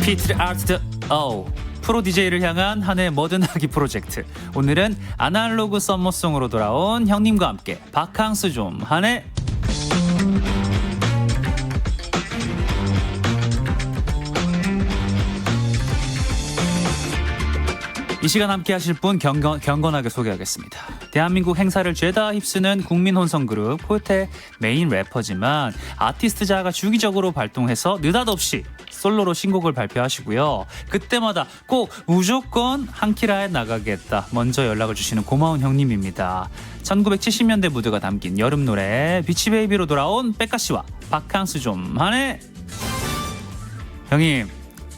피트 아트 프로 DJ를 향한 한 해 뭐든 하기 프로젝트. 오늘은 아날로그 썸머송으로 돌아온 형님과 함께 바캉스 좀 하네. 이 시간 함께 하실 분 경건하게 소개하겠습니다. 대한민국 행사를 죄다 휩쓰는 국민혼성그룹 코요태 메인 래퍼지만 아티스트자가 주기적으로 발동해서 느닷없이 솔로로 신곡을 발표하시고요. 그때마다 꼭 무조건 한키라에 나가겠다 먼저 연락을 주시는 고마운 형님입니다. 1970년대 무드가 담긴 여름 노래 비치베이비로 돌아온 백가씨와 바캉스 좀 하네. 형님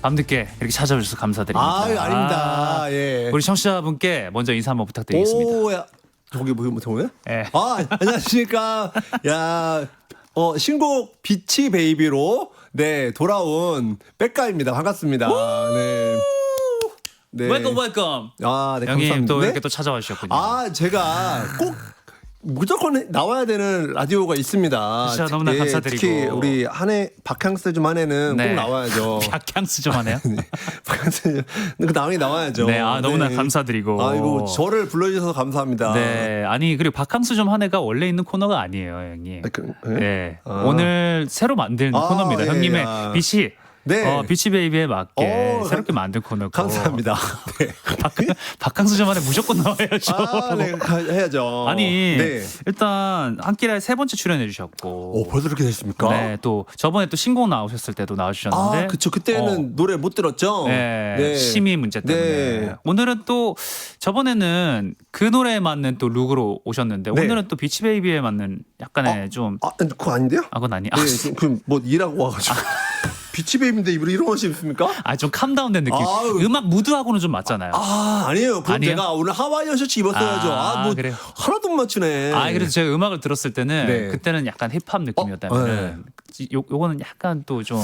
밤늦게 이렇게 찾아주셔서 감사드립니다. 아, 아닙니다. 예. 우리 청취자분께 먼저 인사 한번 부탁드리겠습니다. 오, 야. 저기 뭐 뭐야? 예. 아, 안녕하십니까? 야, 신곡 비치 베이비로 돌아온 백가입니다. 반갑습니다. 네. 네. 웰컴. 아, 네, 형님 감사합니다. 또 네? 이렇게 또 찾아와 주셨군요. 아, 제가 꼭 무조건 나와야 되는 라디오가 있습니다. 진짜 너무나 감사드리고. 특히 우리 한해 바캉스 좀 한해는 네. 꼭 나와야죠. 바캉스 좀 하네요. 바캉스 나와야죠. 네, 너무나 네. 감사드리고. 아이고 저를 불러주셔서 감사합니다. 네, 아니 그리고 바캉스 좀 한 애가 원래 있는 코너가 아니에요, 형님. 예? 네, 아. 오늘 새로 만든 코너입니다. 예, 형님의 야. 빛이. 네. 비치베이비에 맞게 새롭게 감- 만든 코너고. 감사합니다. 네. 바캉스 좀 안에 무조건 나와야죠. 네, 해야죠. 아니 네. 일단 한끼라에 3번째 출연해 주셨고. 벌써 그렇게 됐습니까? 네, 또 저번에 또 신곡 나오셨을 때도 나와주셨는데. 아, 그쵸. 그때는 노래 못 들었죠? 네, 심의 문제 때문에. 네. 오늘은 또 저번에는 그 노래에 맞는 또 룩으로 오셨는데 네. 오늘은 또 비치베이비에 맞는 약간의 좀. 그거 아닌데요? 그건 아니. 네, 뭐 일하고 와가지고. 비치베이비인데 이런 옷이 입습니까? 좀 캄다운된 느낌. 아유. 음악 무드하고는 좀 맞잖아요. 아니에요. 그럼 아니에요? 제가 오늘 하와이안 셔츠 입었어야죠. 뭐 그래요? 하나도 못 맞추네. 그래도 제가 음악을 들었을 때는 네. 그때는 약간 힙합 느낌이었다면 요거는 약간 또 좀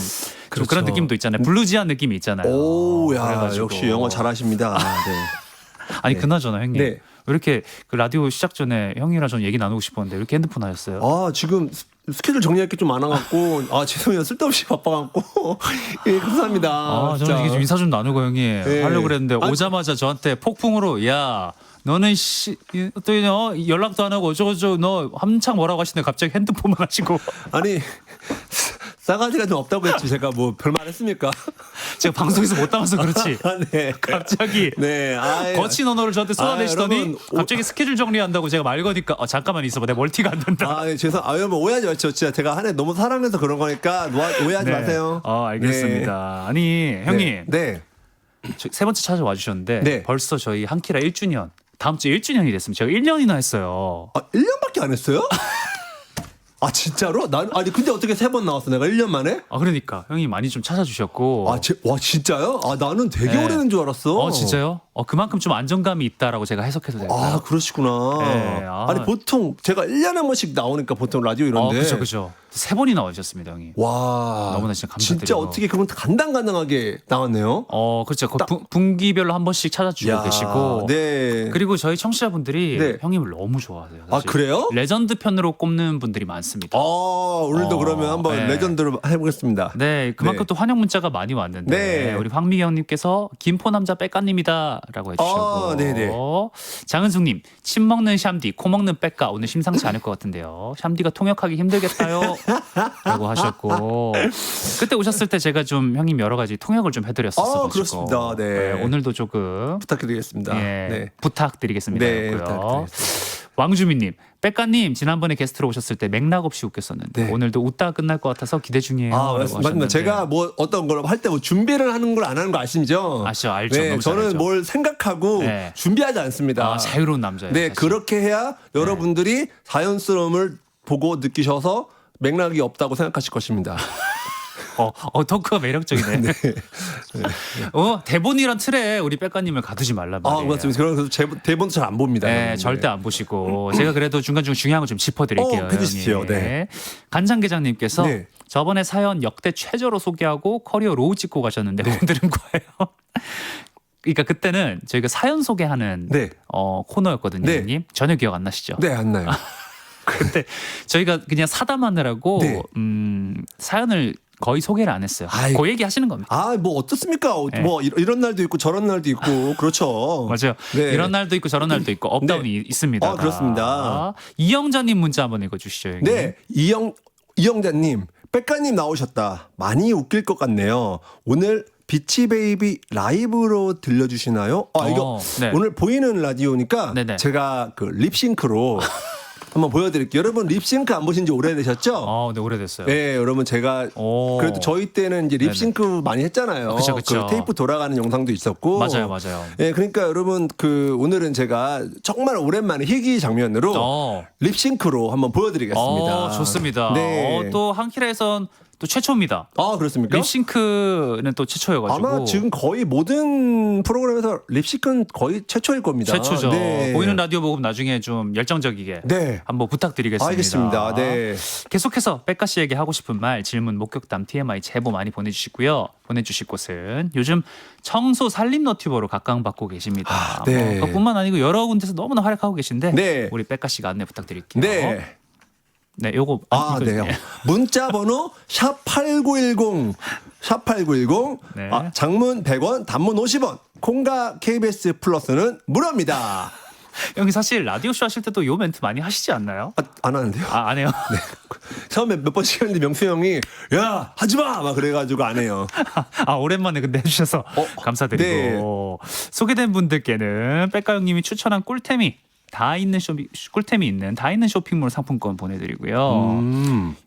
그렇죠. 그런 느낌도 있잖아요. 블루지한 느낌이 있잖아요. 오, 야, 그래가지고. 역시 영어 잘하십니다. 네. 아니 네. 그나저나 형님 네. 왜 이렇게 그 라디오 시작 전에 형이랑 좀 얘기 나누고 싶었는데 왜 이렇게 핸드폰 하셨어요? 지금 스케줄 정리할 게 좀 많아갖고 죄송해요. 쓸데없이 바빠갖고 예, 감사합니다. 저는 이게 좀 인사 좀 나누고 형님 네. 하려고 그랬는데 아니, 오자마자 저한테 폭풍으로 야 너는 또 연락도 안 하고 어쩌고저쩌고 너 한창 뭐라고 하시는데 갑자기 핸드폰만 하시고 아니 싸가지가 좀 없다고 했지. 제가 뭐 별말 했습니까? 제가 방송에서 못 담아서 그렇지 네. 갑자기 네. 거친 언어를 저한테 쏟아내시더니 여러분, 갑자기 스케줄 정리한다고 제가 말 거니까 잠깐만 있어봐 내 멀티가 안 된다. 네, 뭐 오해하지 마시죠. 진짜 제가 한 해 너무 사랑해서 그런 거니까 오해하지 마세요. 알겠습니다. 아니 형님 네. 세 번째 찾아와 주셨는데 네. 벌써 저희 한키라 1주년 다음 주에 1주년이 됐습니다. 제가 1년이나 했어요. 1년밖에 안 했어요? 진짜로? 아니 근데 어떻게 3번 나왔어? 내가 1년 만에? 그러니까 형이 많이 좀 찾아주셨고. 와 진짜요? 나는 되게 네. 오래된 줄 알았어. 진짜요? 그만큼 좀 안정감이 있다라고 제가 해석해도 될까요? 그러시구나. 네, 아니 보통 제가 1년에 한 번씩 나오니까 보통 라디오 이런데. 그죠. 3번이나 와주셨습니다, 형이. 와. 너무나 진짜 감사드리고. 진짜 어떻게 그런 간당간당하게 나왔네요. 그렇죠. 분기별로 한 번씩 찾아주고 계시고. 네. 그리고 저희 청취자분들이 네. 형님을 너무 좋아하세요. 사실. 그래요? 레전드 편으로 꼽는 분들이 많습니다. 오늘도 그러면 한번 네. 레전드로 해보겠습니다. 네, 그만큼 네. 또 환영 문자가 많이 왔는데 네. 우리 황미경님께서 김포 남자 백가님이다라고 해주셨고, 네네. 장은숙님 침 먹는 샴디, 코 먹는 백가 오늘 심상치 않을 것 같은데요. 샴디가 통역하기 힘들겠다요.라고 하셨고 그때 오셨을 때 제가 좀 형님 여러 가지 통역을 좀 해드렸었어요. 그렇습니다. 네. 오늘도 조금 부탁드리겠습니다. 네. 부탁드리겠습니다. 네, 였고요. 부탁드리겠습니다. 왕주민님, 백가님 지난번에 게스트로 오셨을 때 맥락 없이 웃겼었는데 네. 오늘도 웃다가 끝날 것 같아서 기대 중이에요. 라고 맞습니다. 하셨는데. 제가 뭐 어떤 걸 할 때 뭐 준비를 하는 걸 안 하는 거 아시죠? 알죠. 네, 너무 잘 저는 알죠. 뭘 생각하고 네. 준비하지 않습니다. 자유로운 남자예요. 네, 사실. 그렇게 해야 여러분들이 자연스러움을 보고 느끼셔서 맥락이 없다고 생각하실 것입니다. 토크가 매력적이네. 네. 대본이란 틀에 우리 백가님을 가두지 말란 말이에요. 맞습니다. 그래서 대본도 잘 안 봅니다. 네, 여러분들. 절대 안 보시고 제가 그래도 중간중간 중요한 거 좀 짚어드릴게요. 해주십시오. 형님. 네. 간장게장님께서 네. 저번에 사연 역대 최저로 소개하고 커리어 로우 찍고 가셨는데 오늘은 거예요. 그러니까 그때는 저희가 사연 소개하는 네. 코너였거든요. 네. 형님. 전혀 기억 안 나시죠? 네, 안 나요. 근데 저희가 그냥 사담하느라고 네. 사연을 거의 소개를 안 했어요. 아이. 그 얘기 하시는 겁니다. 아, 뭐 어떻습니까? 네. 뭐 이런 날도 있고 저런 날도 있고 그렇죠. 맞아요. 네. 이런 날도 있고 저런 날도 있고 업다운이 있습니다. 아, 그렇습니다. 이영자님 문자 한번 읽어주시죠. 여기. 네, 이영자님, 백가님 나오셨다. 많이 웃길 것 같네요. 오늘 비치베이비 라이브로 들려주시나요? 아, 이거 네. 오늘 보이는 라디오니까 네네. 제가 그 립싱크로 한번 보여드릴게요. 여러분 립싱크 안 보신 지 오래되셨죠? 네, 오래됐어요. 네, 여러분 제가 오. 그래도 저희 때는 이제 립싱크 많이 했잖아요. 그쵸, 그쵸. 그 테이프 돌아가는 영상도 있었고. 맞아요. 네, 그러니까 여러분 그 오늘은 제가 정말 오랜만에 희귀 장면으로 립싱크로 한번 보여드리겠습니다. 좋습니다. 네. 또 한키라에선 또 최초입니다. 아, 그렇습니까? 립싱크는 또 최초여가지고 아마 지금 거의 모든 프로그램에서 립싱크는 거의 최초일 겁니다. 최초죠. 네. 보이는 라디오 보고 나중에 좀 열정적이게 네. 한번 부탁드리겠습니다. 알겠습니다. 네. 계속해서 백가 씨에게 하고 싶은 말, 질문, 목격담, TMI 제보 많이 보내주시고요. 보내주실 곳은 요즘 청소 살림 너튜버로 각광받고 계십니다. 네. 그것뿐만 아니고 여러 군데서 너무나 활약하고 계신데 네. 우리 백가 씨가 안내 부탁드릴게요. 네. 네, 요거 네. 문자 번호 샵8910 샵8910 네. 장문 100원, 단문 50원. 콩과 KBS 플러스는 무료입니다. 형님 사실 라디오 쇼 하실 때도 요 멘트 많이 하시지 않나요? 안 하는데요? 안 해요. 네. 처음에 몇 번씩 했는데 명수 형이 야 하지 마! 막 그래가지고 안 해요. 오랜만에 근데 해주셔서 감사드리고 소개된 분들께는 백가 형님이 추천한 꿀템이 꿀템이 있는 다 있는 쇼핑몰 상품권 보내드리고요.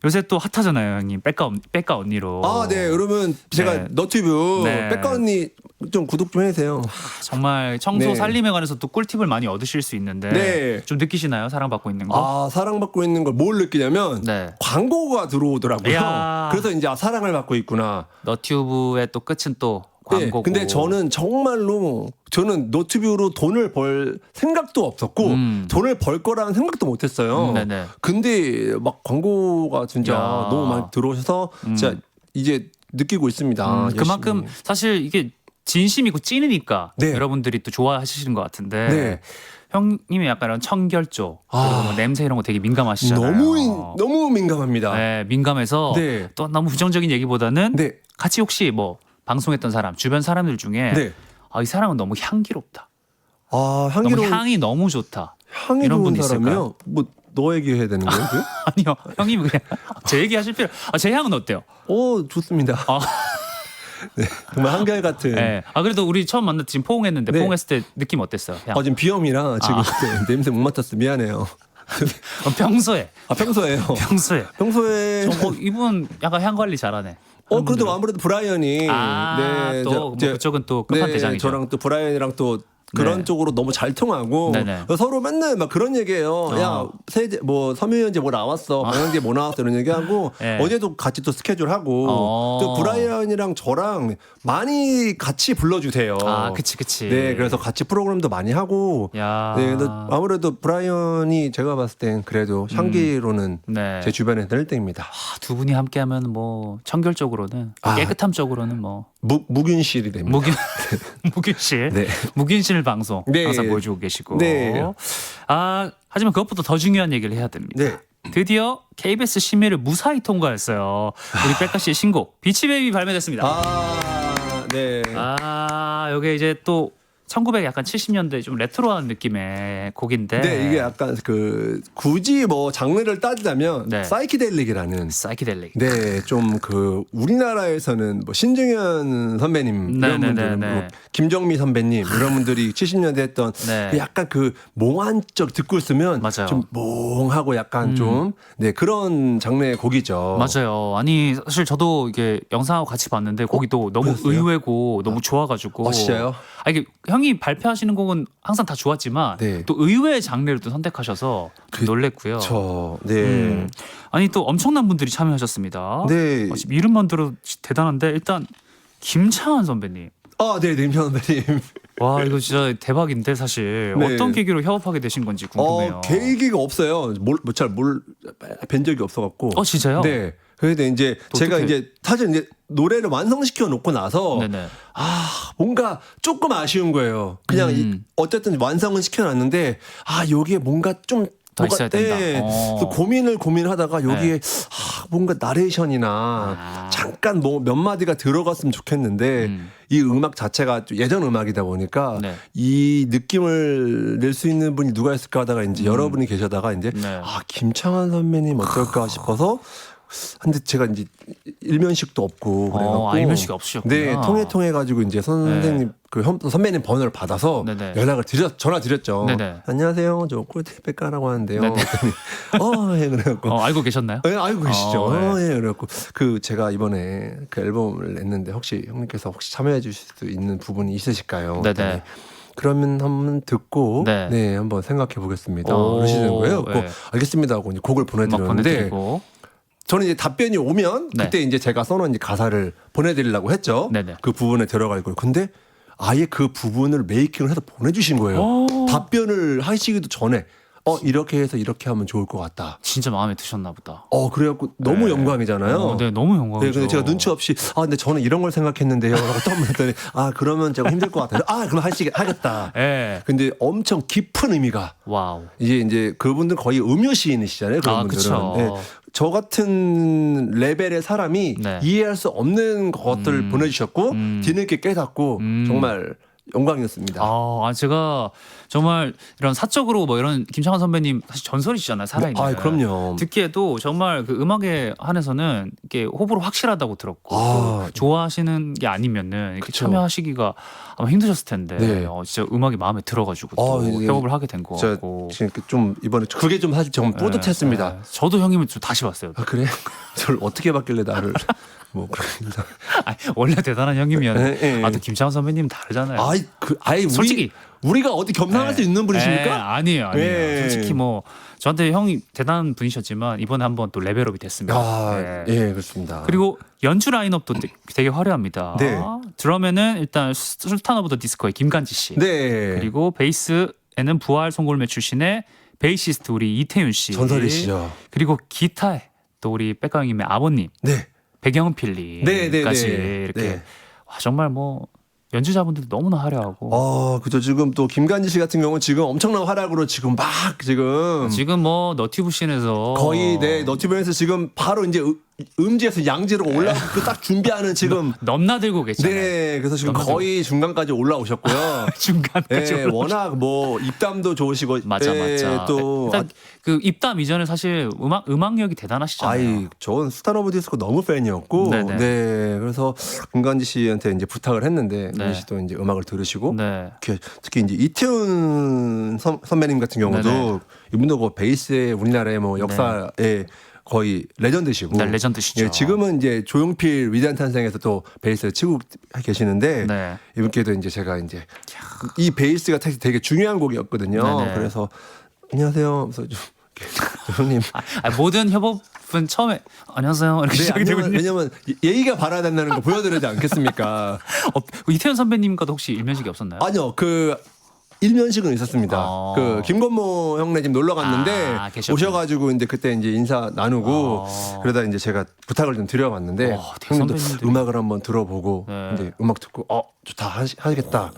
요새 또 핫하잖아요, 형님. 백가 언니로. 네. 여러분 제가 네. 너튜브 네. 백가 언니 좀 구독 좀 해주세요. 정말 청소 네. 살림에 관해서 또 꿀팁을 많이 얻으실 수 있는데 네. 좀 느끼시나요? 사랑받고 있는 거? 사랑받고 있는 걸 뭘 느끼냐면 네. 광고가 들어오더라고요. 이야. 그래서 이제 사랑을 받고 있구나. 너튜브의 또 끝은 또 광고고. 근데 저는 정말로 저는 너튜브로 돈을 벌 생각도 없었고 돈을 벌 거라는 생각도 못했어요. 네네. 근데 막 광고가 진짜 야. 너무 많이 들어오셔서 진짜 이제 느끼고 있습니다. 그만큼 열심히. 사실 이게 진심이고 찐이니까 네. 여러분들이 또 좋아하시는 것 같은데 네. 형님이 약간 이런 청결조 그리고 뭐 냄새 이런 거 되게 민감하시잖아요. 너무 민감합니다. 네, 민감해서 네. 또 너무 부정적인 얘기보다는 네. 같이 혹시 뭐 방송했던 사람 주변 사람들 중에 네. 이 사람은 너무 향기롭다. 향기로운 너무 향이 너무 좋다. 이런 향기로운 분 있을까요? 사람이요? 뭐 너 얘기해야 되는 거예요? 아니요, 형님 그냥 제 얘기하실 필요. 제 향은 어때요? 좋습니다. 네, 정말 한결같은. 네. 그래도 우리 처음 만났 지금 포옹했는데 네. 포옹했을 때 느낌 어땠어요? 향? 지금 비염이라 지금 냄새 못 맡았어. 미안해요. 평소에 평소에요. 평소에. 이분 약간 향 관리 잘하네. 그래도 아무래도 브라이언이 또 그쪽은 또 끝판 대장이죠. 저랑 또 브라이언이랑 또 그런 쪽으로 너무 잘 통하고 네네. 서로 맨날 막 그런 얘기해요. 야 세제 뭐 섬유유연제 뭐 나왔어, 방향제 뭐 나왔어 이런 얘기하고 네. 어제도 같이 또 스케줄 하고 또 브라이언이랑 저랑 많이 같이 불러주세요. 그치. 네, 그래서 같이 프로그램도 많이 하고. 야. 네, 근데 아무래도 브라이언이 제가 봤을 땐 그래도 향기로는 네. 제 주변에서 1등입니다. 두 분이 함께하면 뭐 청결적으로는 깨끗함 쪽으로는 뭐 무균실이 됩니다. 무균실, 네. 무균실 방송 네. 항상 보여주고 계시고. 네. 하지만 그것보다 더 중요한 얘기를 해야 됩니다. 네. 드디어 KBS 심의를 무사히 통과했어요. 우리 백가 씨의 신곡 비치베이비 발매됐습니다. 네. 여기 이제 또 1970년대 좀 레트로한 느낌의 곡인데. 네, 이게 약간 굳이 뭐 장르를 따지자면 네. 사이키델릭이라는. 사이키델릭. 네, 좀 우리나라에서는 뭐 신중현 선배님 이런 분들, 뭐 김정미 선배님 이런 분들이 70년대 했던 약간 몽환적 듣고 있으면 맞아요. 좀 몽하고 약간 좀 그런 장르의 곡이죠. 맞아요. 아니 사실 저도 이게 영상하고 같이 봤는데 곡이 또 너무 보셨어요? 의외고 너무 좋아가지고. 진짜요? 이게 형이 발표하시는 곡은 항상 다 좋았지만 네. 또 의외의 장르를 또 선택하셔서 놀랬고요. 네. 아니 또 엄청난 분들이 참여하셨습니다. 네. 지금 이름만 들어도 대단한데 일단 김창완 선배님. 네, 김창완 선배님. 와 이거 진짜 대박인데 사실 네. 어떤 계기로 협업하게 되신 건지 궁금해요. 계기가 없어요. 뵌 적이 없어갖고. 진짜요? 네. 그런데 이제 제가 어떡해. 이제 사실 이제 노래를 완성시켜 놓고 나서 네네. 뭔가 조금 아쉬운 거예요. 그냥 어쨌든 완성은 시켜놨는데 여기에 뭔가 좀 더 있어야 된다. 그래서 고민하다가 여기에 뭔가 나레이션이나 잠깐 뭐 몇 마디가 들어갔으면 좋겠는데 이 음악 자체가 예전 음악이다 보니까 네. 이 느낌을 낼 수 있는 분이 누가 있을까 하다가 이제 여러분이 계셔다가 이제 네. 김창완 선배님 어떨까 싶어서 근데 제가 이제 일면식도 없고 그래갖고 일면식이 없으셨구나. 네, 통해 가지고 이제 선생님 그 선배님 번호를 받아서 네네. 연락을 전화 드렸죠. 네네. 안녕하세요, 저 콜테백가라고 하는데요. 네네. 예, 그래갖고 알고 계셨나요? 네, 알고 계시죠. 네. 예, 그래갖고 그 제가 이번에 그 앨범을 냈는데 혹시 형님께서 혹시 참여해 주실 수 있는 부분이 있으실까요? 네네. 그러면 한번 듣고 네. 한번 생각해 보겠습니다. 오, 그러시는 거예요. 네. 알겠습니다 하고 이제 곡을 음악 보내드렸는데 보내드리고. 저는 이제 답변이 오면 네. 그때 이제 제가 써놓은 이제 가사를 보내드리려고 했죠. 네네. 그 부분에 들어갈 걸. 근데 아예 그 부분을 메이킹을 해서 보내주신 거예요. 답변을 하시기도 전에 이렇게 해서 이렇게 하면 좋을 것 같다. 진짜 마음에 드셨나 보다. 그래갖고 너무 네. 영광이잖아요. 네, 너무 영광이죠. 네, 근데 제가 눈치 없이 근데 저는 이런 걸 생각했는데요. 라고 또 한번 했더니 그러면 제가 힘들 것 같아요. 그럼 하겠다. 네. 근데 엄청 깊은 의미가 와우. 이제 그분들 거의 음유 시인이시잖아요. 그런 분들은. 그쵸. 네. 저 같은 레벨의 사람이 네. 이해할 수 없는 것들을 보내주셨고 뒤늦게 깨닫고 정말 영광이었습니다. 제가 정말 이런 사적으로 뭐 이런 김창완 선배님 사실 전설이시잖아요. 살아있는. 그럼요. 듣기에도 정말 그 음악에 한해서는 이게 호불호 확실하다고 들었고 좋아하시는 게 아니면은 이렇게 그쵸. 참여하시기가 아마 힘드셨을 텐데 네. 진짜 음악이 마음에 들어가지고 또 협업을 하게 된 것 같고. 지금 좀 이번에 그게 좀 사실 좀 뿌듯했습니다. 네. 저도 형님을 좀 다시 봤어요. 그래? 저를 어떻게 봤길래 나를 뭐 그런 원래 대단한 형님이었는데 네, 네. 또 김창완 선배님 다르잖아요. 솔직히 우리가 어디 겸상할 수 있는 분이십니까? 아니에요. 네. 솔직히 뭐 저한테 형이 대단한 분이셨지만 이번에 한번 또 레벨업이 됐습니다. 네. 그렇습니다. 그리고 연주 라인업도 되게 화려합니다. 네. 드럼에는 일단 술탄 오브 더 디스코의 김간지 씨. 네. 그리고 베이스에는 부활 송골매 출신의 베이시스트 우리 이태윤 씨. 전설이시죠. 그리고 기타에 또 우리 백가 형님의 아버님 네. 백영필님까지 네. 이렇게 네. 정말 뭐 연주자분들도 너무나 화려하고. 그죠. 지금 또 김간지 씨 같은 경우는 지금 엄청난 활약으로 지금 뭐 너튜브 씬에서 거의 너튜브에서 지금 바로 이제 음지에서 양지로 올라오고 딱 준비하는 지금 넘나들고 계시잖아요. 네, 그래서 지금 거의 중간까지 올라오셨고요. 중간까지 네, 워낙 뭐 입담도 좋으시고 맞아. 또 일단 그 입담 이전에 사실 음악력이 대단하시잖아요. 저는 스타 오브 디스코 너무 팬이었고, 네네. 네, 그래서 김간지 씨한테 이제 부탁을 했는데, 네. 김간지 씨도 이제 음악을 들으시고, 네. 특히 이제 이태훈 선배님 같은 경우도 네네. 이분도 뭐 베이스의 우리나라의 뭐 역사에 거의 레전드시고, 네, 레전드시죠. 예, 지금은 이제 조용필 위대한 탄생에서 또 베이스를 치고 계시는데, 네. 이분께도 이제 제가 이제 이 베이스가 되게 중요한 곡이었거든요. 네네. 그래서 안녕하세요. 그래서 형님. 모든 협업은 처음에 안녕하세요 이렇게 시작이 되거든요. 왜냐면 예의가 바라야 된다는 거 보여드리지 않겠습니까? 이태현 선배님과도 혹시 일면식이 없었나요? 아니요. 일면식은 있었습니다. 김건모 형네 집 놀러 갔는데 오셔가지고 이제 그때 이제 인사 나누고 그러다 이제 제가 부탁을 좀 드려봤는데 형님도 음악을 한번 들어보고 이제 음악 듣고 좋다 하겠다.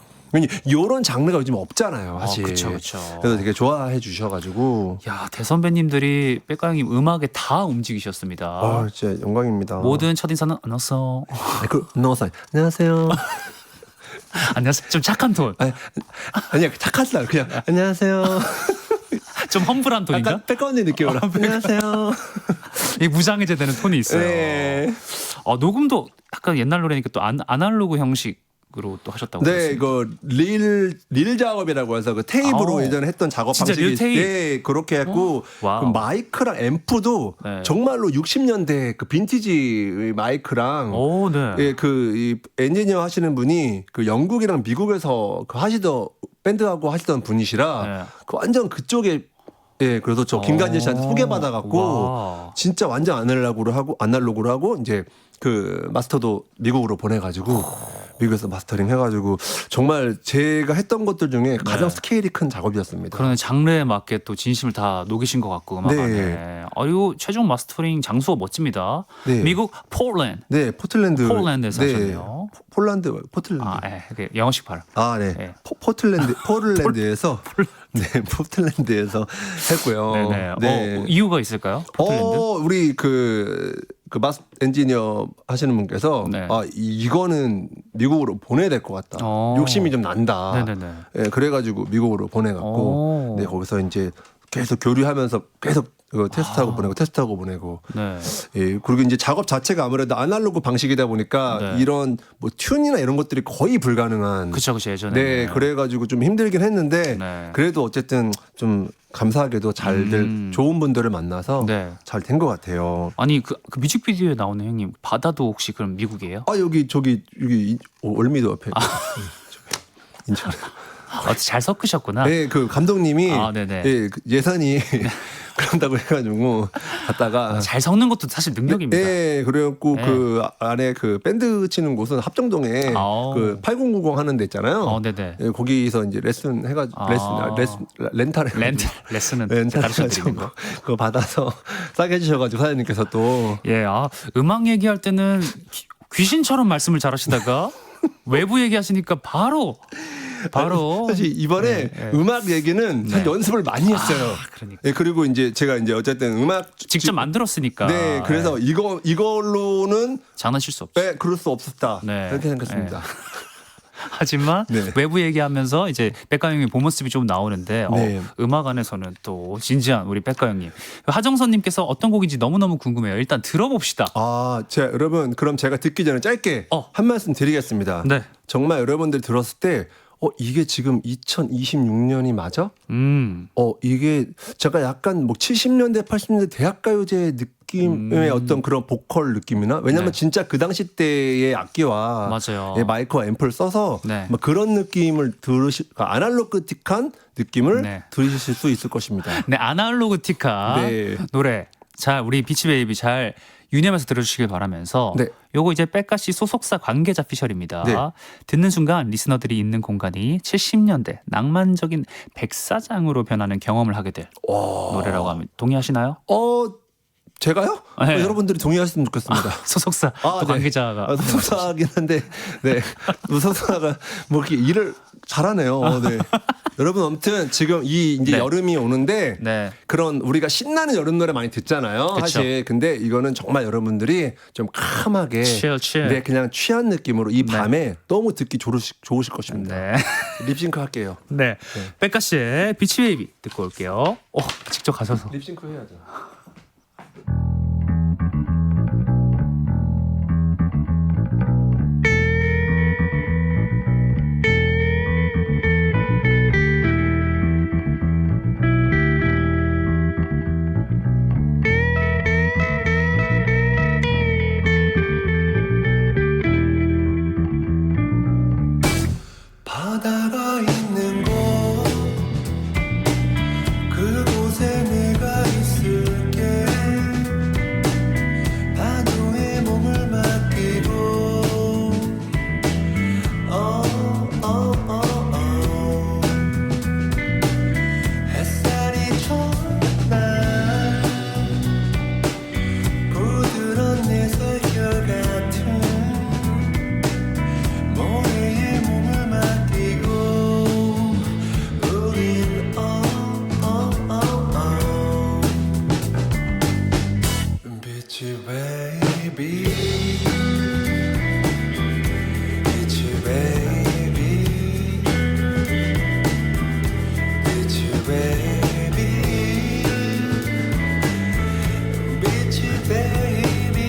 이런 장르가 요즘 없잖아요, 사실. 그렇죠. 그래서 되게 좋아해 주셔가지고. 야, 대선배님들이 백가 형님 음악에 다 움직이셨습니다. 진짜 영광입니다. 모든 첫인사는 안녕하세요. 안녕하세요. 안녕하세요. 좀 착한 톤. 아니야, 착하지 않아. 그냥 안녕하세요. 좀 험블한 톤인가? 약간 백가운드 느낌으로. 안녕하세요. 이 무장해제 되는 톤이 있어요. 네. 녹음도 약간 옛날 노래니까 또 아날로그 형식으로 또 하셨다고. 네, 이거 릴 작업이라고 해서 그 테이프로 예전에 했던 작업 진짜 방식이 릴 테이프? 네, 그렇게 했고 그 마이크랑 앰프도 정말로 60년대 그 빈티지 마이크랑 예, 이 엔지니어 하시는 분이 그 영국이랑 미국에서 그 밴드하고 하시던 분이시라 그 완전 그쪽에 그래서 저 김간재 씨한테 소개받아갖고 진짜 완전 아날로그로 하고 이제 그 마스터도 미국으로 보내가지고 미국에서 마스터링 해가지고 정말 제가 했던 것들 중에 가장 스케일이 큰 작업이었습니다. 그러네, 장르에 맞게 또 진심을 다 녹이신 것 같고 음악 안에. 그리고 최종 마스터링 장소가 멋집니다. 미국 포틀랜드. 네, 포틀랜드에서 하셨네요. 포틀랜드. 네, 영어식 발음. 네. 포틀랜드에서 네, 포틀랜드에서 했고요. 네네. 네. 이유가 있을까요? 포틀랜드? 우리 그 마스 엔지니어 하시는 분께서 이거는 미국으로 보내야 될 것 같다. 욕심이 좀 난다. 네네네. 네, 그래가지고 미국으로 보내갖고 네, 거기서 이제 계속 교류하면서 계속 테스트하고 보내고. 네. 예, 그리고 이제 작업 자체가 아무래도 아날로그 방식이다 보니까 이런 뭐 튠이나 이런 것들이 거의 불가능한. 그쵸, 예전에. 네, 그래가지고 좀 힘들긴 했는데 그래도 어쨌든 좀 감사하게도 잘들 좋은 분들을 만나서 잘 된 것 같아요. 아니 그 뮤직비디오에 나오는 형님 바다도 혹시 그럼 미국이에요? 여기 월미도 옆에 인천. 잘 섞으셨구나. 네, 그 감독님이 네네. 예산이 그런다고 해가지고 갔다가 잘 섞는 것도 사실 능력입니다. 네, 그래갖고 그 안에 그 밴드 치는 곳은 합정동에 그 8090 하는 데 있잖아요. 네네. 네, 거기서 이제 레슨 해가지고 레슨은 가르쳐드리는 거 그거 받아서 싸게 해주셔가지고 사장님께서 또 음악 얘기할 때는 귀신처럼 말씀을 잘하시다가 외부 얘기하시니까 바로 사실 이번에 음악 얘기는 사실 연습을 많이 했어요. 그러니까. 네, 그리고 이제 제가 이제 어쨌든 음악 직접 만들었으니까. 네, 그래서 이걸로는 장난칠 수 없어. 네, 그럴 수 없었다. 이렇게 생각했습니다. 하지만 외부 얘기하면서 이제 백가 형님 본 모습이 좀 나오는데 음악 안에서는 또 진지한 우리 백가 형님. 하정선님께서 어떤 곡인지 너무너무 궁금해요. 일단 들어봅시다. 여러분 그럼 제가 듣기 전에 짧게 한 말씀 드리겠습니다. 네. 정말 여러분들이 들었을 때 이게 지금 2026년이 맞아? 이게 제가 약간 뭐 70년대, 80년대 대학가요제 느낌의 어떤 그런 보컬 느낌이나 왜냐면 진짜 그 당시 때의 악기와 마이크와 앰프를 써서 뭐 그런 느낌을 아날로그틱한 느낌을 들으실 수 있을 것입니다. 네, 아날로그틱한 노래. 자, 우리 비치베이비 잘 유념해서 들어주시길 바라면서 요거 이제 백가 씨 소속사 관계자 피셜입니다. 듣는 순간 리스너들이 있는 공간이 70년대 낭만적인 백사장으로 변하는 경험을 하게 될 노래라고 하면 동의하시나요? 제가요? 여러분들이 동의하셨으면 좋겠습니다. 소속사 관계자가 소속사긴 한데 소속사가 뭐 이렇게 일을 잘하네요. 여러분 아무튼 지금 이제 여름이 오는데 그런 우리가 신나는 여름 노래 많이 듣잖아요. 사실 근데 이거는 정말 여러분들이 좀 캄하게 그냥 취한 느낌으로 이 밤에 너무 듣기 좋으실 것입니다. 립싱크 할게요. 백가 씨의 비치베이비 듣고 올게요. 직접 가셔서 립싱크 해야죠. 바다가 있는 곳 그곳에 내가 있을게 파도에 몸을 맡기고 햇살이 쳤나 부드러운 내 살결 같은 모래에 몸을 맡기고 우린 빛이 baby 빛이 baby 빛이 baby 빛이 baby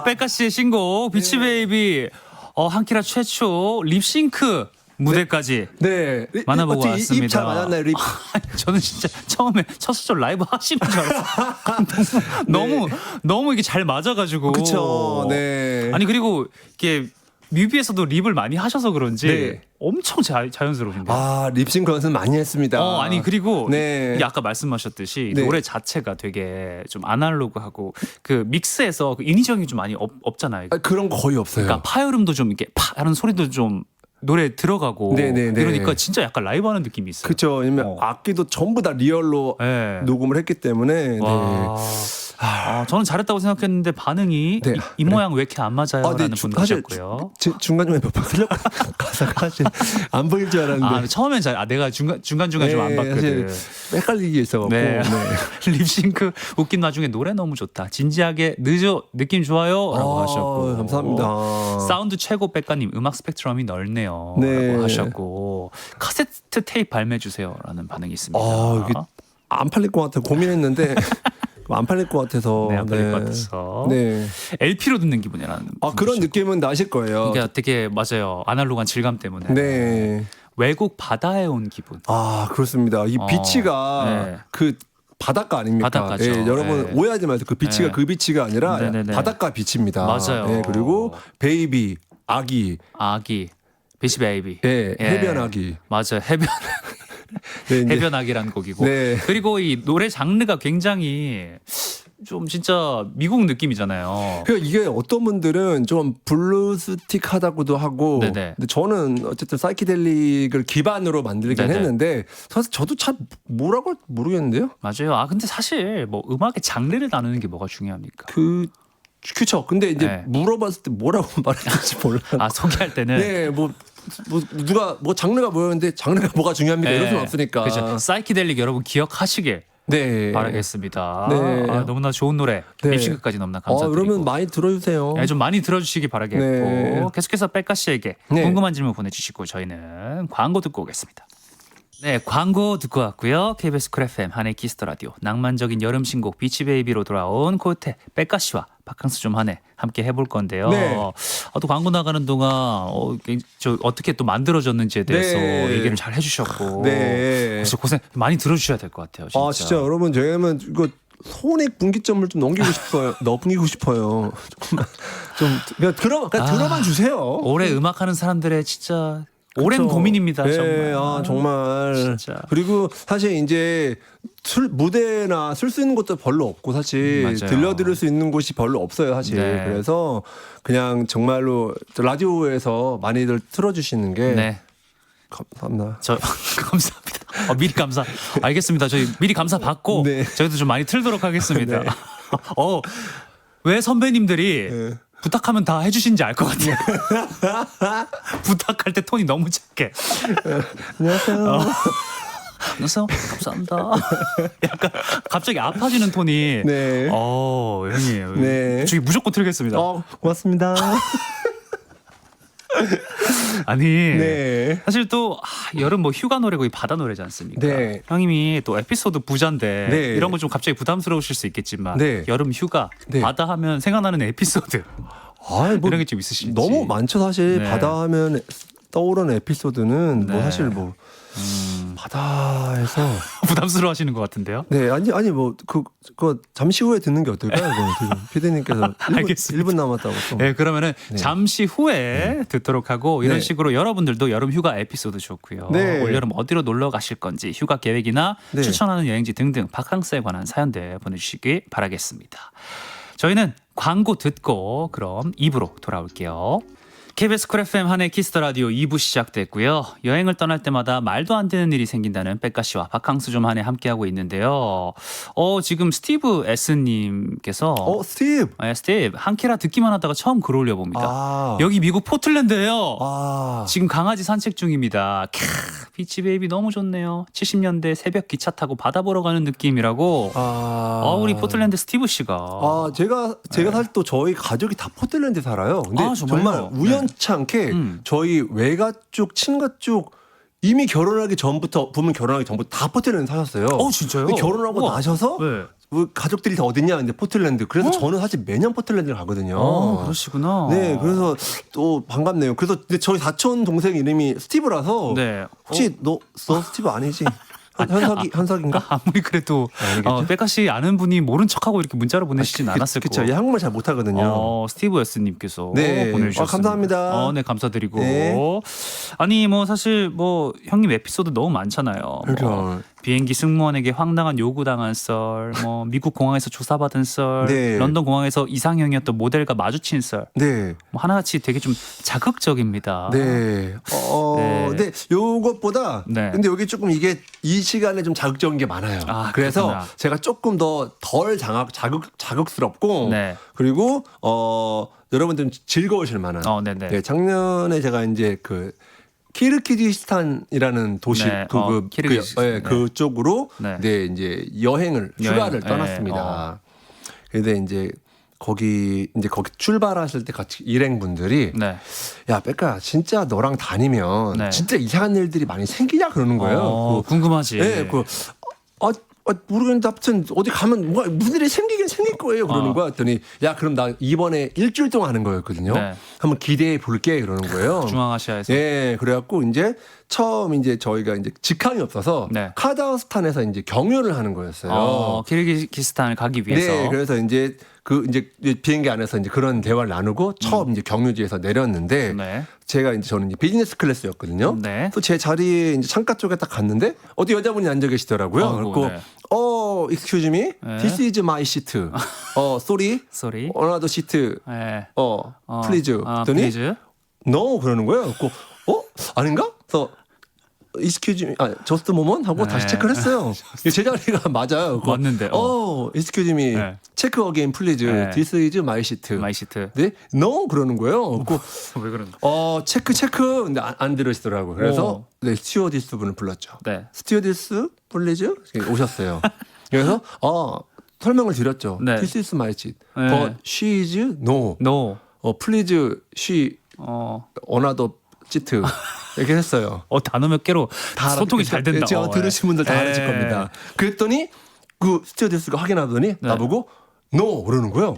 백가 씨의 신곡 비치 베이비 한키라 최초 립싱크 무대까지 네. 만나보고 어떻게 왔습니다. 입 잘 맞았나요? 립. 저는 진짜 처음에 첫 소절 라이브 하시는 줄 알았어요. 너무 이게 잘 맞아가지고. 그쵸. 네. 아니 그리고 이게 뮤비에서도 립을 많이 하셔서 그런지 네. 엄청 자연스러운데. 립싱크 연습 많이 했습니다. 아니 그리고 네. 이게 아까 말씀하셨듯이 네. 노래 자체가 되게 좀 아날로그하고 그 믹스에서 그 인위적인 게 좀 많이 없잖아요. 그런 거 거의 없어요. 그러니까 파열음도 좀 이렇게 파 하는 소리도 좀 노래 들어가고 네네네. 이러니까 진짜 약간 라이브 하는 느낌이 있어요. 그렇죠. 왜냐면 악기도 전부 다 리얼로 네. 녹음을 했기 때문에. 와. 저는 잘했다고 생각했는데 반응이 네. 이 모양 왜 이렇게 안 맞아요? 라는 분 계셨고요. 중간중간에 몇 번 틀렸고 가사가 사실 안 보일 줄 알았는데. 처음엔 내가 중간중간 좀 안 봤거든. 헷갈리게 있어갖고. 네. 립싱크 웃긴 와중에 노래 너무 좋다. 진지하게 늦어 느낌 좋아요 라고 하셨고. 감사합니다. 사운드 최고 백가님 음악 스펙트럼이 넓네요 네. 라고 하셨고 카세트 테이프 발매해 주세요 라는 반응이 있습니다. 이게 안 팔릴 것 같아 고민했는데 안 팔릴 것 같아서. 네, 안 팔릴 것 같아서. 네. LP로 듣는 기분이라는. 그런 느낌은 나실 거예요. 그러니까 되게 맞아요. 아날로그한 질감 때문에. 네. 외국 바다에 온 기분. 그렇습니다. 이 비치가 네. 그 바닷가 아닙니까? 바닷가죠. 예, 여러분 네. 오해하지 마세요. 그 비치가 네. 그 비치가 아니라 네네네. 바닷가 비치입니다. 맞아요. 예, 그리고 베이비, 아기, 비치 베이비. 예, 예. 해변 아기. 맞아요. 네, 이제- 해변악이라는 곡이고. 네. 그리고 이 노래 장르가 굉장히 좀 진짜 미국 느낌이잖아요. 그러니까 이게 어떤 분들은 좀 블루스틱하다고도 하고, 네네. 근데 저는 어쨌든 사이키델릭을 기반으로 만들긴 네네. 했는데 사실 저도 잘 뭐라고 모르겠는데요. 맞아요. 근데 사실 뭐 음악의 장르를 나누는 게 뭐가 중요합니까? 그쵸. 근데 이제 네. 물어봤을 때 뭐라고 말했는지 몰라. 소개할 때는. 네, 누가 장르가 뭐였는데 장르가 뭐가 중요합니까? 이럴 수는 없으니까. 그렇죠. 사이키델릭 여러분 기억하시길 네. 바라겠습니다. 네. 너무나 좋은 노래. 네. 립싱크까지 너무나 감사드리고. 그러면 많이 들어주세요. 네, 좀 많이 들어주시기 바라겠고 네. 계속해서 백가 씨에게 네. 궁금한 질문 보내주시고 저희는 광고 듣고 오겠습니다. 네, 광고 듣고 왔고요. KBS 쿨 FM 한해 키스터 라디오 낭만적인 여름 신곡 비치 베이비로 돌아온 코요태 백가 씨와 바캉스 좀 한해 함께 해볼 건데요. 네. 또 광고 나가는 동안 저 어떻게 또 만들어졌는지에 대해서 네. 얘기를 잘 해주셨고 네. 그래서 고생 많이 들어주셔야 될 것 같아요. 진짜. 진짜 여러분 저희는 이거 손익 분기점을 좀 넘기고 싶어요. 넘기고 싶어요. 조금만 그냥 들어만 주세요. 올해 음악하는 사람들의 진짜 오랜 그쵸. 고민입니다. 네, 정말. 정말. 진짜. 그리고 사실 이제 무대나 쓸 수 있는 것도 별로 없고 사실 맞아요. 들려드릴 수 있는 곳이 별로 없어요 사실. 네. 그래서 그냥 정말로 라디오에서 많이들 틀어주시는 게 네. 감사합니다. 감사합니다. 미리 감사. 알겠습니다. 저희 미리 감사 받고 네. 저희도 좀 많이 틀도록 하겠습니다. 네. 왜 선배님들이 네. 부탁하면 다 해주신지 알 것 같아요. 부탁할 때 톤이 너무 작게. 안녕하세요. 안녕하세요. 감사합니다. 약간 갑자기 아파지는 톤이. 네. 형님. 네. 저기 무조건 틀겠습니다. 고맙습니다. 아니. 네. 사실 또 여름 뭐 휴가 노래고 이 바다 노래지 않습니까? 네. 형님이 또 에피소드 부자인데 네. 이런 거 좀 갑자기 부담스러우실 수 있겠지만 네. 여름 휴가 네. 바다 하면 생각나는 에피소드 이런 게 좀 있으신지. 너무 많죠 사실. 네. 바다 하면 떠오르는 에피소드는 뭐 네. 사실 바다에서 부담스러워하시는 것 같은데요. 네 아니 그거 잠시 후에 듣는 게 어떨까요? 지금 피디님께서 알겠습니다. 1분 남았다고 또. 네, 그러면은 네. 잠시 후에 듣도록 하고 이런 네. 식으로 여러분들도 여름 휴가 에피소드 좋고요. 네. 올여름 어디로 놀러 가실 건지 휴가 계획이나 네. 추천하는 여행지 등등 바캉스에 관한 사연들 보내주시기 바라겠습니다. 저희는 광고 듣고 그럼 2부로 돌아올게요. KBS 쿨 FM 한해 키스터 라디오 2부 시작됐고요. 여행을 떠날 때마다 말도 안 되는 일이 생긴다는 백가 씨와 바캉스 좀 한해 함께하고 있는데요. 지금 스티브 S님께서 스티브. 네, 스티브 한키라 듣기만 하다가 처음 글 올려봅니다. 여기 미국 포틀랜드예요. 지금 강아지 산책 중입니다. 비치 베이비 너무 좋네요. 70년대 새벽 기차 타고 바다 보러 가는 느낌이라고. 우리 포틀랜드 스티브 씨가. 제가 사실 또 저희 가족이 다 포틀랜드에 살아요. 근데 정말요? 정말 우연찮게 저희 외가 쪽 친가 쪽 이미 결혼하기 전부터 부모 결혼하기 전부터 다 포틀랜드 사셨어요. 진짜요? 근데 결혼하고 우와. 나셔서 네. 뭐 가족들이 다 어딨냐 근데 포틀랜드. 그래서 저는 사실 매년 포틀랜드를 가거든요. 그러시구나. 네, 그래서 또 반갑네요. 그래서 근데 저희 사촌 동생 이름이 스티브라서 네. 혹시 너 스티브 아니지? 현석인가? 아무리 그래도 아니겠죠? 백가 씨 아는 분이 모른 척하고 이렇게 문자를 보내시진 않았을 그쵸. 거예요. 얘 한국말 잘 못하거든요. 스티브 S님께서 네. 보내주셨습니다. 감사합니다. 네, 감사드리고. 네. 아니 뭐 사실 뭐 형님 에피소드 너무 많잖아요. 그렇죠. 뭐 비행기 승무원에게 황당한 요구당한 썰, 뭐 미국 공항에서 조사받은 썰, 네. 런던 공항에서 이상형이었던 모델과 마주친 썰. 네. 뭐 하나같이 되게 좀 자극적입니다. 네. 네. 근데 요것보다 네. 근데 여기 조금 이게 이 시간에 좀 자극적인 게 많아요. 그래서 그렇구나. 제가 조금 더 덜 자극스럽고 네. 그리고 여러분들 즐거우실 만한. 네네. 네, 작년에 제가 이제 그 키르기즈스탄이라는 도시 네. 키르기즈스탄. 그쪽으로 네. 네, 이제 휴가를 네. 떠났습니다. 근데 이제 거기 출발하실 때 같이 일행분들이 네. 야 백가 진짜 너랑 다니면 네. 진짜 이상한 일들이 많이 생기냐 그러는 거예요. 궁금하지. 네, 모르겠는데 아무튼 어디 가면 뭔가 무슨 일이 생기긴 생길 거예요 그러는 거야. 했더니 야 그럼 나 이번에 일주일 동안 하는 거였거든요. 네. 한번 기대해 볼게 그러는 거예요. 중앙아시아에서. 예, 그래갖고 이제 처음 이제 저희가 이제 직항이 없어서 네. 카자흐스탄에서 이제 경유를 하는 거였어요. 키르기스탄을 가기 위해서. 네, 그래서 이제 이제 비행기 안에서 이제 그런 대화를 나누고 처음 이제 경유지에서 내렸는데 네. 저는 이제 비즈니스 클래스였거든요. 네. 또 제 자리에 이제 창가 쪽에 딱 갔는데 어디 여자분이 앉아 계시더라고요. 아이고, 그래고 네. excuse me, 네. this is my seat. sorry, Sorry. another seat. 네. please. 그랬더니 please. no 그러는 거예요. 그래서 아닌가? 그래서 excuse me, just a moment 하고 네. 다시 체크를 했어요. 제 자리가 맞아요. 맞는데. excuse me, 네. check again please. 네. This is my seat. 마이 시트. 네, no 그러는 거예요. 그리고 왜 그러는? 체크. 근데 안 들으시더라고요. 그래서 네, 스튜어디스 분을 불렀죠. 네. 스튜어디스 플리즈 오셨어요. 그래서 설명을 드렸죠. 네. This is my seat. 네. But she is no. No. please she another seat. 이렇게 했어요. 단어 몇 개로 소통이 잘 된다. 제가 들으신 분들 다 알아실 겁니다. 그랬더니 그 스튜어디스가 확인하더니 나보고 no 그러는 거예요.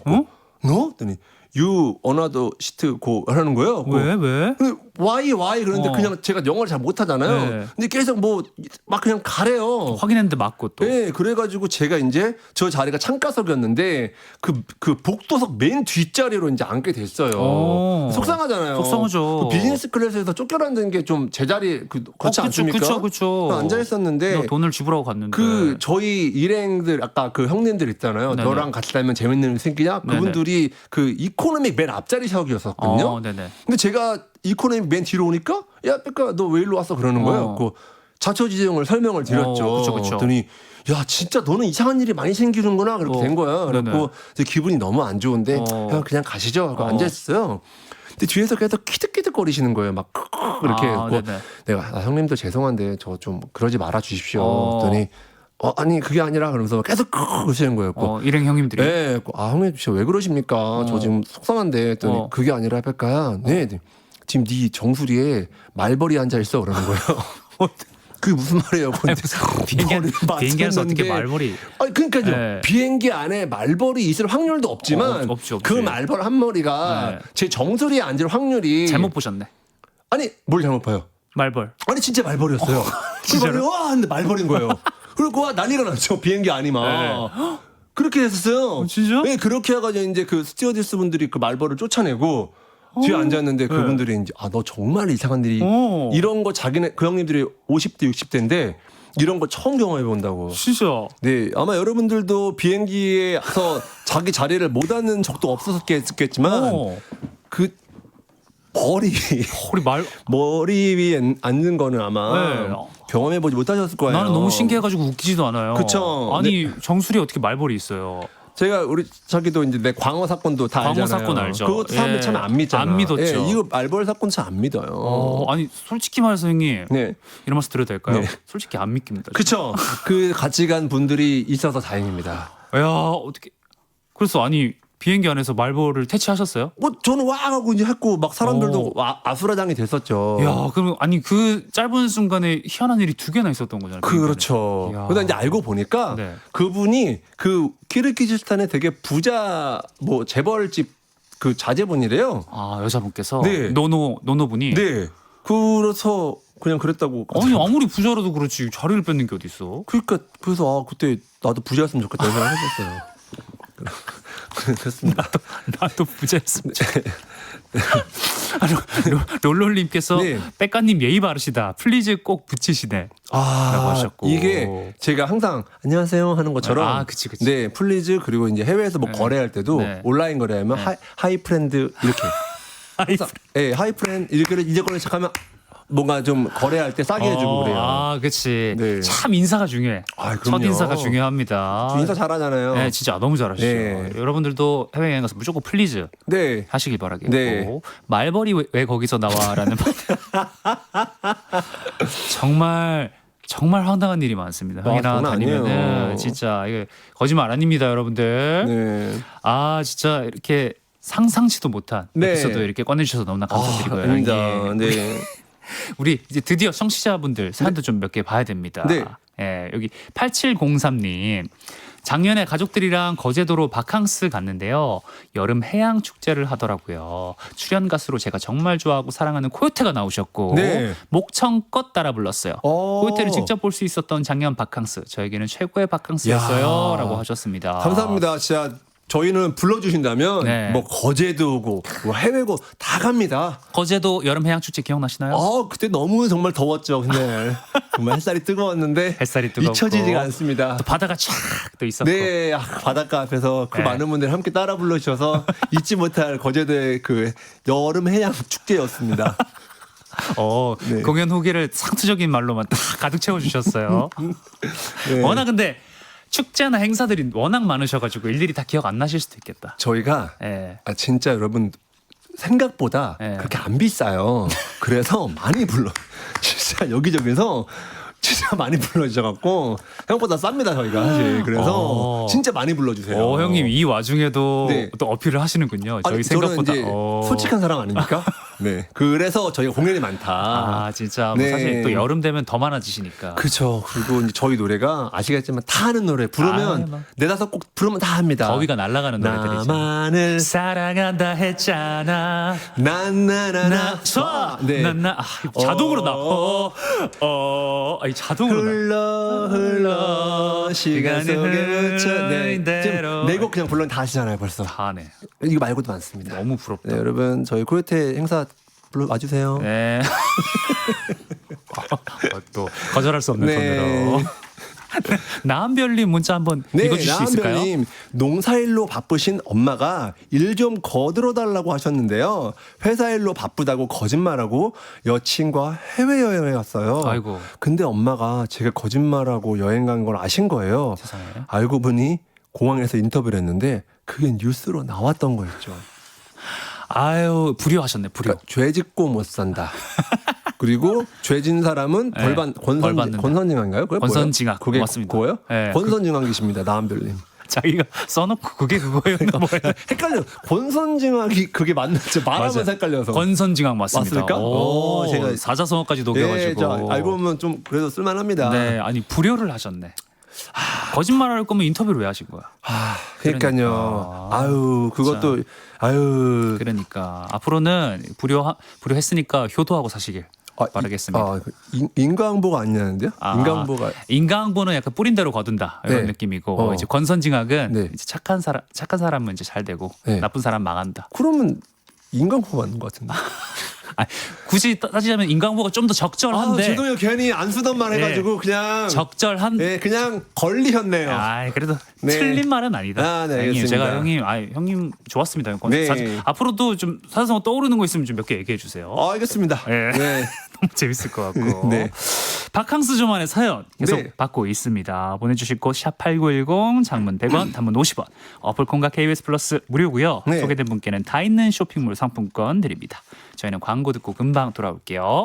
no? 했더니 you another seat go 하는 거예요. 왜? why 그런데 그냥 제가 영어를 잘 못하잖아요. 네. 근데 계속 막 그냥 가래요. 확인했는데 맞고 또. 네, 그래가지고 제가 이제 저 자리가 창가석이었는데 그 복도석 맨 뒷자리로 이제 앉게 됐어요. 속상하잖아요. 속상하죠. 그 비즈니스 클래스에서 쫓겨난다는 게 좀 제자리 그렇지 않습니까? 그쵸. 앉아 있었는데 돈을 지불하고 갔는데. 저희 일행들 아까 그 형님들 있잖아요. 네네. 너랑 같이 다니면 재밌는 일 생기냐? 그분들이 그 이코노믹 맨 앞자리석이었었거든요. 네네. 근데 제가 이코노믹 맨 뒤로 오니까 야 백가 너 왜 일로 왔어 그러는 거예요. 그 자초지종을 설명을 드렸죠. 그쵸. 그랬더니 야 진짜 너는 이상한 일이 많이 생기는구나 그렇게 된 거야. 네네. 그래고 기분이 너무 안 좋은데 형 그냥 가시죠 하고 앉아 있어요. 근데 뒤에서 계속 키득키득거리시는 거예요. 막 이렇게 했고 내가 형님들 죄송한데 저 좀 그러지 말아 주십시오. 그랬더니 아니 그게 아니라 그러면서 계속 그러시는 거예요. 일행 형님들이. 네, 형님 진짜 왜 그러십니까? 저 지금 속상한데 했더니 그게 아니라 백가야. 네, 지금 네 정수리에 말벌이 앉아 있어 그러는 거예요. 그게 무슨 말이에요? 비행기 안에서 어떻게 말벌이? 그러니까요. 네. 비행기 안에 말벌이 있을 확률도 없지만 없지. 그 말벌 한 마리가 제 정수리에 앉을 확률이 잘못 보셨네. 아니 뭘 잘못 봐요? 말벌. 아니 진짜 말벌이었어요. 진짜로? 와 근데 말벌인 거예요. 그리고 난리가 났죠. 비행기 안이 막. 그렇게 했었어요. 진짜? 네, 그렇게 해가지고 이제 그 스튜어디스 분들이 그 말벌을 쫓아내고 뒤에 앉았는데 그분들이 이제 너 정말 이상한 일이 이런 거 그 형님들이 50대 60대인데 이런 거 처음 경험해 본다고. 진짜. 네, 아마 여러분들도 비행기에서 자기 자리를 못 앉는 적도 없었겠지만 그 머리 위에 앉는 거는 아마 경험해보지 못하셨을 거예요. 나는 너무 신기해가지고 웃기지도 않아요. 그쵸. 아니 정수리에 어떻게 말벌이 있어요? 제가 우리 자기도 이제 내 광어 사건도 다 광어 알잖아요. 사건 알죠. 그것도 사람들이 참 안 믿잖아요. 안 믿었죠. 이거 말벌 사건 참 안 믿어요. 아니 솔직히 말해서 형님 네. 이런 말씀 드려도 될까요? 네. 솔직히 안 믿깁니다. 그쵸. 그 가치관 분들이 있어서 다행입니다. 야 어떻게 그래서 아니 비행기 안에서 말벌을 퇴치하셨어요? 저는 와 하고 이제 했고 막 사람들도 아수라장이 됐었죠. 야, 그럼 아니 그 짧은 순간에 희한한 일이 2개나 있었던 거잖아요. 그렇죠. 그러다 이제 알고 보니까 네. 그분이 그 키르기즈스탄의 되게 부자 뭐 재벌집 그 자제분이래요. 아, 여자분께서 네. 노노분이. 네. 그래서 그냥 그랬다고. 아니 아무리 부자라도 그렇지 자리를 뺏는 게 어디 있어? 그러니까 그래서 그때 나도 부자였으면 좋겠다 이런 생각 했었어요. 그렇습니다. 나도 부자였으면 좋겠다. 롤롤님께서 네. 백가님 예의 바르시다. 플리즈 꼭 붙이시네. 라고 하셨고. 이게 제가 항상 안녕하세요 하는 것처럼 그치. 네, 플리즈 그리고 이제 해외에서 뭐 거래할 때도 온라인 거래하면 하이 프렌드 이렇게 하이 프렌드 이제 걸로 시작하면 뭔가 좀 거래할 때 싸게 해주고 그래요. 아, 그치. 네. 참 인사가 중요해. 첫 인사가 중요합니다. 인사 잘하잖아요. 네, 진짜 너무 잘하시죠. 네. 여러분들도 해외여행 가서 무조건 플리즈 네. 하시길 바라겠고. 네. 말벌이 왜 거기서 나와라는 정말 황당한 일이 많습니다. 형이랑 다니면은 진짜 이게 거짓말 아닙니다, 여러분들. 네. 아, 진짜 이렇게 상상치도 못한 에피소드 이렇게 꺼내주셔서 너무나 감사드리고요. 아닙니다. 네. 우리 이제 드디어 청취자분들 사연도 좀 몇 개 봐야 됩니다. 네. 예, 여기 8703님. 작년에 가족들이랑 거제도로 바캉스 갔는데요. 여름 해양 축제를 하더라고요. 출연 가수로 제가 정말 좋아하고 사랑하는 코요테가 나오셨고 목청껏 따라 불렀어요. 코요테를 직접 볼 수 있었던 작년 바캉스. 저에게는 최고의 바캉스였어요. 라고 하셨습니다. 감사합니다. 진짜 저희는 불러주신다면 뭐 거제도고 뭐 해외고 다 갑니다. 거제도 여름 해양 축제 기억나시나요? 그때 너무 정말 더웠죠. 근데 정말 햇살이 뜨거웠는데 햇살이 뜨겁고 잊혀지지가 않습니다. 또 바다가 쫙 또 있었고. 네, 바닷가 앞에서 그 많은 분들이 함께 따라 불러주셔서 잊지 못할 거제도의 그 여름 해양 축제였습니다. 공연 후기를 상투적인 말로만 딱 가득 채워주셨어요. 네. 워낙 근데 축제나 행사들이 워낙 많으셔가지고 일일이 다 기억 안 나실 수도 있겠다. 저희가 진짜 여러분 생각보다 그렇게 안 비싸요. 그래서 많이 진짜 여기저기서 진짜 많이 불러주셔갖고 생각보다 쌉니다 저희가 사실. 그래서 진짜 많이 불러주세요. 형님 이 와중에도 또 어필을 하시는군요. 저희 생각보다 저는 이제 솔직한 사람 아닙니까? 네. 그래서 저희가 공연이 많다. 아 진짜 뭐 사실 또 여름 되면 더 많아지시니까. 그렇죠. 그리고 이제 저희 노래가 아시겠지만 다 하는 노래 부르면 네다섯 곡 부르면 다 합니다. 더위가 날아가는 노래들이죠. 나만을 사랑한다 했잖아. 나나나나 나나 자동으로 나. 아니 자동으로 흘러 시간 속에 묻혀. 지금 네 곡 그냥 불러는 다 아시잖아요 벌써. 다네. 이거 말고도 많습니다. 너무 부럽다. 네, 여러분 저희 코요테 행사 불러 와주세요. 네. 또 거절할 수 없는 톤으로. 나은별님 문자 한번 읽어주실 수 있을까요? 나은별님 농사일로 바쁘신 엄마가 일 좀 거들어달라고 하셨는데요. 회사 일로 바쁘다고 거짓말하고 여친과 해외여행을 갔어요. 아이고. 근데 엄마가 제가 거짓말하고 여행 간 걸 아신 거예요. 세상에. 알고 보니 공항에서 인터뷰를 했는데 그게 뉴스로 나왔던 거였죠. 아유 불효하셨네. 불효. 그러니까 죄 짓고 못 산다. 그리고 죄진 사람은 권선징악인가요? 권선징악. 그게 맞습니다. 그거예요? 네, 권선징악이십니다. 나은별님. 자기가 써놓고 그게 그거였나 뭐예요? 헷갈려. 권선징악이 그게 맞는지 말하면서 헷갈려서. 권선징악 맞습니다. 맞습니까? 제가 사자성어까지 녹여가지고. 네, 알고 보면 좀 그래도 쓸만합니다. 네, 아니 불효를 하셨네. 거짓말할 거면 인터뷰를 왜 하신 거야? 그러니까요. 아유 그것도 아유. 그러니까 앞으로는 불효했으니까 효도하고 사시길. 바라겠습니다. 인과응보가 아니냐는데요? 인과응보는 약간 뿌린 대로 거둔다 이런 느낌이고 이제 권선징악은 이제 착한 사람은 이제 잘 되고 나쁜 사람 망한다. 그러면 인과응보 맞는 것 같은데. 굳이 따지자면 인과응보가 좀 더 적절한데. 죄송해요. 괜히 안 쓰던 말 해가지고 그냥 적절한. 네, 그냥 걸리셨네요. 그래도 틀린 말은 아니다. 네, 알겠습니다. 제가 형님 좋았습니다. 앞으로도 좀 사자성어 떠오르는 거 있으면 좀 몇 개 얘기해 주세요. 알겠습니다. 네. 너무 재밌을 것 같고. 바캉스 조만의 사연 계속 받고 있습니다. 보내주실 곳 샵8910 장문 100원 단문 50원 어플콘과 KBS 플러스 무료고요. 소개된 분께는 다 있는 쇼핑몰 상품권 드립니다. 저희는 광고 듣고 금방 돌아올게요.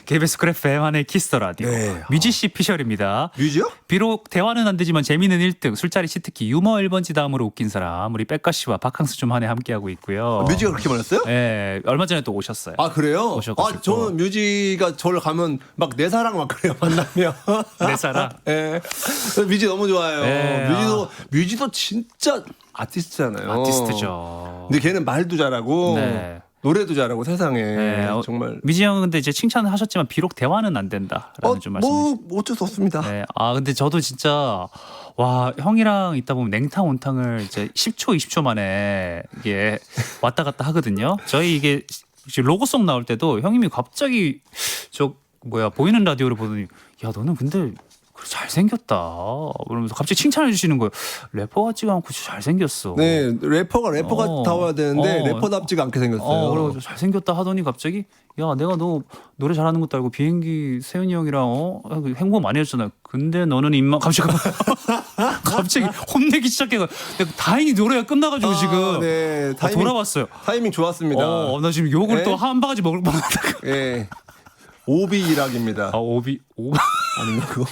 KBS 쿨 FM 한의 키스터 라디오. 네. 뮤지 씨 피셜입니다. 뮤지요? 비록 대화는 안 되지만 재미는 1등, 술자리 치트키, 유머 1번지 다음으로 웃긴 사람 우리 백가 씨와 박항수 좀 한해 함께하고 있고요. 뮤지가 그렇게 많았어요? 네, 얼마 전에 또 오셨어요. 아 그래요? 오셔가지고. 저는 뮤지가 저를 가면 막 내 사랑 막 그래요 만나면. 내 사랑. 예. 뮤지 너무 좋아요. 네, 뮤지도 진짜 아티스트잖아요. 아티스트죠. 근데 걔는 말도 잘하고 네. 노래도 잘하고 세상에 네, 정말. 미지 형은 근데 이제 칭찬을 하셨지만 비록 대화는 안 된다라는 좀 말씀해 주셨어요. 뭐 어쩔 수 없습니다. 네. 아 근데 저도 진짜 와 형이랑 있다 보면 냉탕 온탕을 이제 10초 20초 만에 이게 왔다 갔다 하거든요. 저희 이게 지금 로고송 나올 때도 형님이 갑자기 저 보이는 라디오를 보더니 야 너는 근데 잘생겼다 그러면서 갑자기 칭찬해 주시는 거예요. 래퍼 같지가 않고 잘생겼어. 네, 래퍼가 래퍼가 되는데 래퍼답지가 않게 생겼어요. 그래가지고 잘생겼다 하더니 갑자기 야 내가 너 노래 잘하는 것도 알고 비행기 세윤이 형이랑 행보 많이 했잖아. 근데 너는 입만 갑자기 혼내기 시작해가. 다행히 노래가 끝나가지고 지금 네, 돌아왔어요. 타이밍 좋았습니다. 나 지금 욕을 네? 또 한 바가지 먹을 뻔하다가. 예, 오비일학입니다. 오비 아닌가 그거?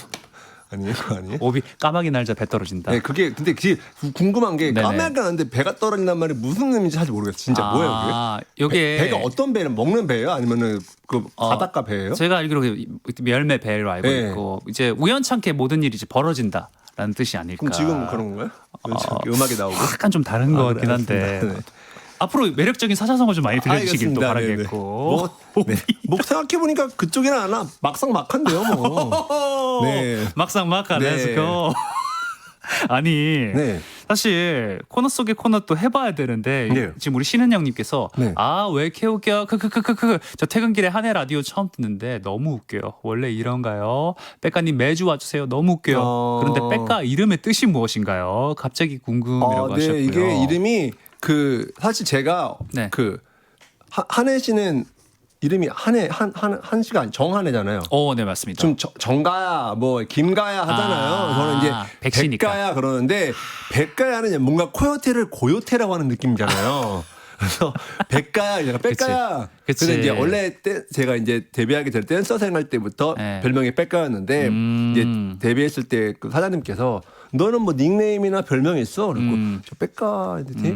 아니에요, 그거 아니에요? 오비 까마귀 날자 배 떨어진다. 네, 근데 그게 궁금한 게 네네. 까마귀 나는데 배가 떨어진단 말이 무슨 의미인지 사실 모르겠어요. 진짜 뭐예요, 그게? 요게 배가 어떤 배는 먹는 배예요? 아니면은 그 바닷가 배예요? 제가 알기로 열매 배로 알고 네. 있고 이제 우연찮게 모든 일이 이제 벌어진다라는 뜻이 아닐까. 그럼 지금 그런 건가요? 음악이 나오고? 약간 좀 다른 것 같긴 한데 알겠습니다. 네. 앞으로 매력적인 사자성어 좀 많이 들려주시길 또 알겠습니다. 바라겠고. 뭐 생각해보니까 그쪽에는 안 막상 막한데요, 뭐. 네. 막상 막하네. 네. 렛츠고. 아니 네. 사실 코너 속의 코너 또 해봐야 되는데 네. 지금 우리 신은영님께서 네. 왜 이렇게 웃겨 크크크크크 저 퇴근길에 한해 라디오 처음 듣는데 너무 웃겨요. 원래 이런가요? 백가님 매주 와주세요. 너무 웃겨요. 그런데 백가 이름의 뜻이 무엇인가요? 갑자기 궁금이라고 하셨고요. 네, 이게 이름이 사실 제가 네. 한혜 씨는 이름이 한 씨가 정한혜잖아요. 네 맞습니다. 좀 정가야 뭐 김가야 하잖아요. 저는 이제 백시니까. 백가야 그러는데 백가야는 뭔가 코요테를 고요테라고 하는 느낌이잖아요. 그래서 백가야, 백가야. 그치. 그래서 이제 원래 제가 이제 데뷔하게 될 댄서 생활 때부터 네. 별명이 백가였는데 이제 데뷔했을 때 그 사장님께서 너는 뭐 닉네임이나 별명이 있어? 그리고 저 백가인데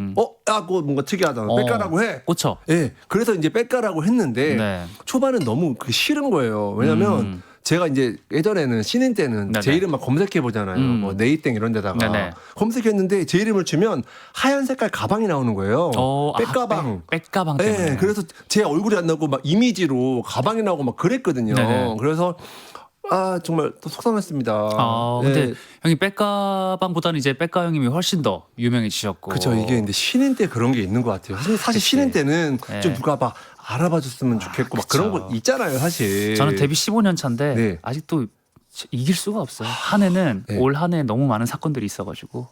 야, 그거 뭔가 특이하다. 백가라고 해. 꽂혀. 예. 그래서 이제 백가라고 했는데 네. 초반은 너무 싫은 거예요. 왜냐면 제가 이제 예전에는 신인 때는 네네. 제 이름 막 검색해 보잖아요. 뭐 네이땡 이런 데다가 네네. 검색했는데 제 이름을 치면 하얀 색깔 가방이 나오는 거예요. 백가방. 백가방 때문에. 네, 그래서 제 얼굴이 안 나오고 막 이미지로 가방이 나오고 막 그랬거든요. 네네. 그래서 정말 또 속상했습니다. 근데 네. 형이 백가방보다는 이제 백가 형님이 훨씬 더 유명해지셨고. 그렇죠. 이게 근데 신인 때 그런 게 있는 것 같아요. 사실 그치. 신인 때는 네. 좀 누가 막 알아봐 줬으면 좋겠고 막 그런 거 있잖아요, 사실. 저는 데뷔 15년 차인데 네. 아직도 이길 수가 없어요. 한 해는 네. 올 한 해 너무 많은 사건들이 있어가지고.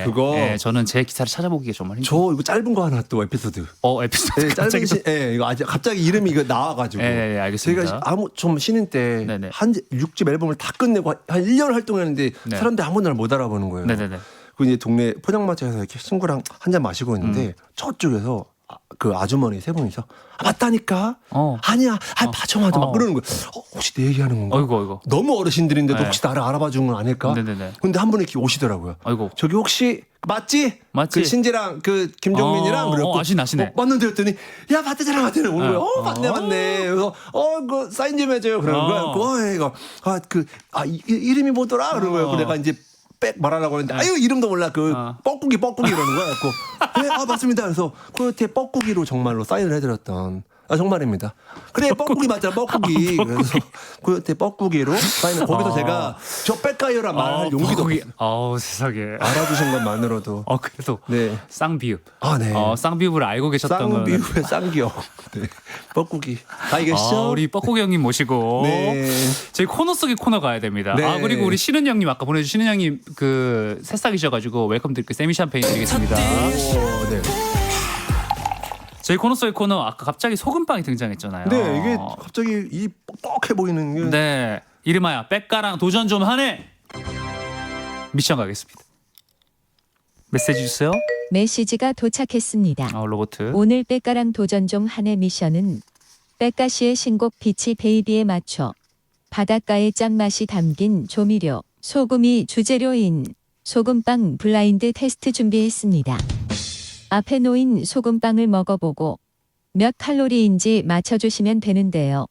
그거. 네, 저는 제 기사를 찾아보기가 정말 힘들어요. 저 이거 짧은 거 하나 또 에피소드. 에피소드 네, 갑자기 또. 이거 갑자기 이름이 이거 나와가지고. 네, 알겠습니다. 제가 좀 신인 때 네네. 한 6집 앨범을 다 끝내고 한 1년 활동했는데 네. 사람들이 아무도 날 못 알아보는 거예요. 네네네. 그 이제 동네 포장마차에서 이렇게 친구랑 한 잔 마시고 있는데 저쪽에서 그 아주머니 세 분이서 맞다니까 아니야 맞춰 막 그러는 거예요. 혹시 내 얘기하는 건가? 어이구. 너무 어르신들인데도 네. 혹시 나를 알아봐 준 건 아닐까? 네네네. 근데 한 분이 이렇게 오시더라고요. 아이고. 저기 혹시 맞지? 맞지? 그 신지랑 그 김종민이랑 그랬고 아시네. 맞는데 했더니 야 맞대잖아 오는 거예요. 맞네. 그래서 그 사인 좀 해줘요. 그러는 거야. 이거 이름이 뭐더라? 그러는 거예요. 내가 이제 빽 말하려고 했는데 아유 이름도 몰라 뻐꾸기 이러는 거야. 네, 맞습니다. 그래서 코요태 뻐꾸기로 정말로 사인을 해드렸던. 정말입니다. 그래 뻐꾸기 맞잖아 뻐꾸기. 그래서 코요태 뻐꾸기로 사인을 거기서 제가 저 빽가요란 말할 용기도 세상에. 알아주신 것만으로도. 그래도 네. 쌍비읍. 네. 쌍비읍을 알고 계셨던 쌍비읍의 쌍기역. 네. 뻐꾸기. 알겠죠? 우리 뻐꾸기 형님 모시고 네. 저희 코너 속의 코너 가야 됩니다. 네. 그리고 우리 신은 형님 아까 보내주신 신은 형님 그 새싹이셔가지고 welcome 드릴게요. 세미 샴페인 드리겠습니다. 네. 저희 코너 속의 코너 아까 갑자기 소금빵이 등장했잖아요. 네, 이게 갑자기 이 뻑뻑해 보이는 게. 네, 이름하여 백가랑 도전 좀 하네. 미션 가겠습니다. 메시지 주세요. 메시지가 도착했습니다. 로봇. 오늘 백가랑 도전 좀 한해 미션은 백가시의 신곡 비치 베이비에 맞춰 바닷가의 짠맛이 담긴 조미료, 소금이 주재료인 소금빵 블라인드 테스트 준비했습니다. 앞에 놓인 소금빵을 먹어보고 몇 칼로리인지 맞춰주시면 되는데요.